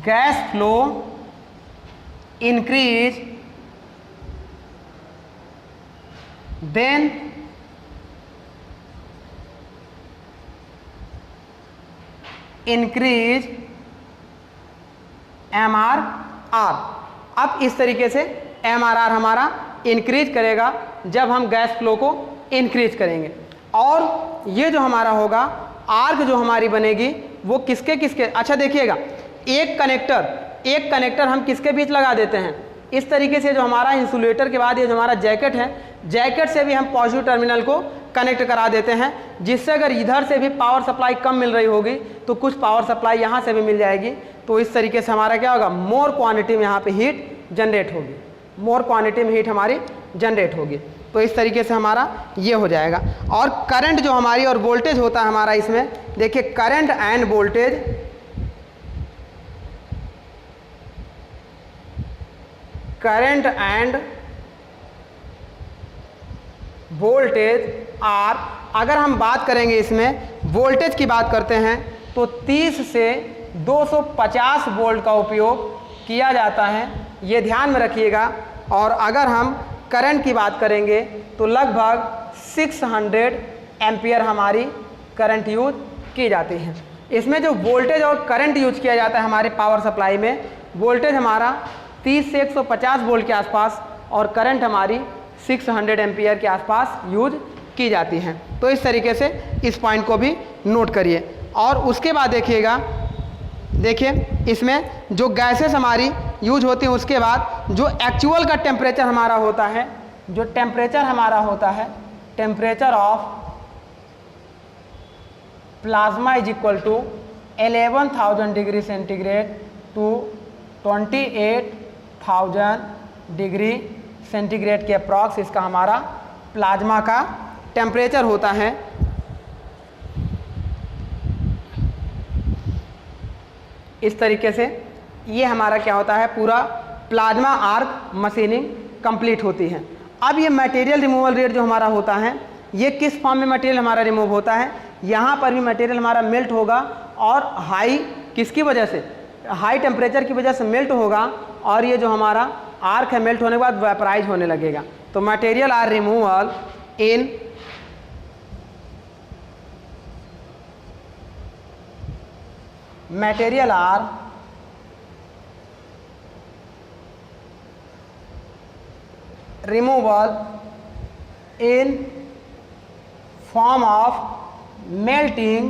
[SPEAKER 1] gas flow increase, then increase MRR, are. अब इस तरीके से MRR हमारा इंक्रीज करेगा जब हम गैस फ्लो को इंक्रीज करेंगे। और ये जो हमारा होगा आर्क जो हमारी बनेगी वो किसके किसके, अच्छा देखिएगा, एक कनेक्टर हम किसके बीच लगा देते हैं, इस तरीके से जो हमारा इंसुलेटर के बाद ये जो हमारा जैकेट है, जैकेट से भी हम पॉजिटिव टर्मिनल को कनेक्ट करा देते हैं, जिससे अगर इधर से भी पावर सप्लाई कम मिल रही होगी तो कुछ पावर सप्लाई यहाँ से भी मिल जाएगी। तो इस तरीके से हमारा क्या होगा, मोर क्वांटिटी में यहाँ पे हीट जनरेट होगी, मोर क्वांटिटी में हीट हमारी जनरेट होगी। तो इस तरीके से हमारा ये हो जाएगा। और करंट जो हमारी और वोल्टेज होता है हमारा, इसमें देखिए current and voltage, current and voltage are, अगर हम बात करेंगे इसमें वोल्टेज की बात करते हैं तो 30 से 250 वोल्ट का उपयोग किया जाता है, ये ध्यान में रखिएगा। और अगर हम करंट की बात करेंगे तो लगभग 600 एम्पियर हमारी करंट यूज की जाती है। इसमें जो वोल्टेज और करंट यूज किया जाता है हमारे पावर सप्लाई में, वोल्टेज हमारा 30 से 150 वोल्ट के आसपास और करंट हमारी 600 एम्पियर के आसपास यूज की जाती हैं। तो इस तरीके से इस पॉइंट को भी नोट करिए। और उसके बाद देखिएगा, देखिए इसमें जो गैसेस हमारी यूज होती हैं, उसके बाद जो एक्चुअल का टेम्परेचर हमारा होता है, जो टेम्परेचर हमारा होता है, temperature of plasma is equal to 11,000 degree centigrade to 28,000 degree centigrade के अप्रॉक्स इसका हमारा प्लाज्मा का टेम्परेचर होता है। इस तरीके से ये हमारा क्या होता है, पूरा प्लाज्मा आर्क मशीनिंग कंप्लीट होती है। अब ये मटेरियल रिमूवल रेट जो हमारा होता है, ये किस फॉर्म में मटेरियल हमारा रिमूव होता है, यहाँ पर भी मटेरियल हमारा मेल्ट होगा और हाई किसकी वजह से, हाई टेम्परेचर की वजह से मेल्ट होगा और ये जो हमारा आर्क है मेल्ट होने के बाद वेपराइज होने लगेगा। तो material are removal in material are removal in form of melting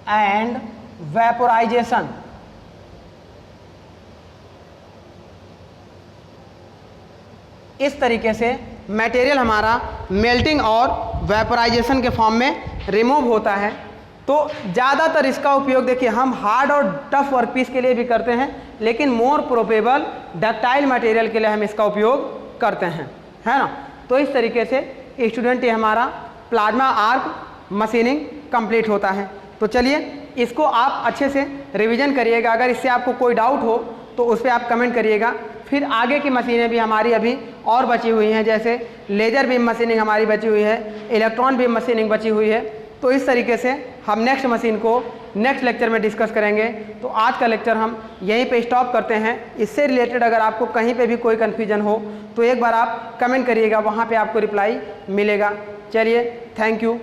[SPEAKER 1] and vaporization। इस तरीके से मटेरियल हमारा मेल्टिंग और वेपोराइजेशन के फॉर्म में रिमूव होता है। तो ज़्यादातर इसका उपयोग देखिए हम हार्ड और टफ वर्कपीस के लिए भी करते हैं, लेकिन मोर प्रोबेबल डक्टाइल मटेरियल के लिए हम इसका उपयोग करते हैं, है ना। तो इस तरीके से स्टूडेंट ये हमारा प्लाज्मा आर्क मशीनिंग कंप्लीट होता है। तो चलिए इसको आप अच्छे से रिवीजन करिएगा। अगर इससे आपको कोई डाउट हो तो उस पर आप कमेंट करिएगा। फिर आगे की मशीनें भी हमारी अभी और बची हुई हैं, जैसे लेज़र बीम मशीनिंग हमारी बची हुई है, इलेक्ट्रॉन बीम मशीनिंग बची हुई है। तो इस तरीके से हम नेक्स्ट मशीन को नेक्स्ट लेक्चर में डिस्कस करेंगे। तो आज का लेक्चर हम यहीं पे स्टॉप करते हैं। इससे रिलेटेड अगर आपको कहीं पे भी कोई कन्फ्यूजन हो तो एक बार आप कमेंट करिएगा, वहाँ पे आपको रिप्लाई मिलेगा। चलिए, थैंक यू।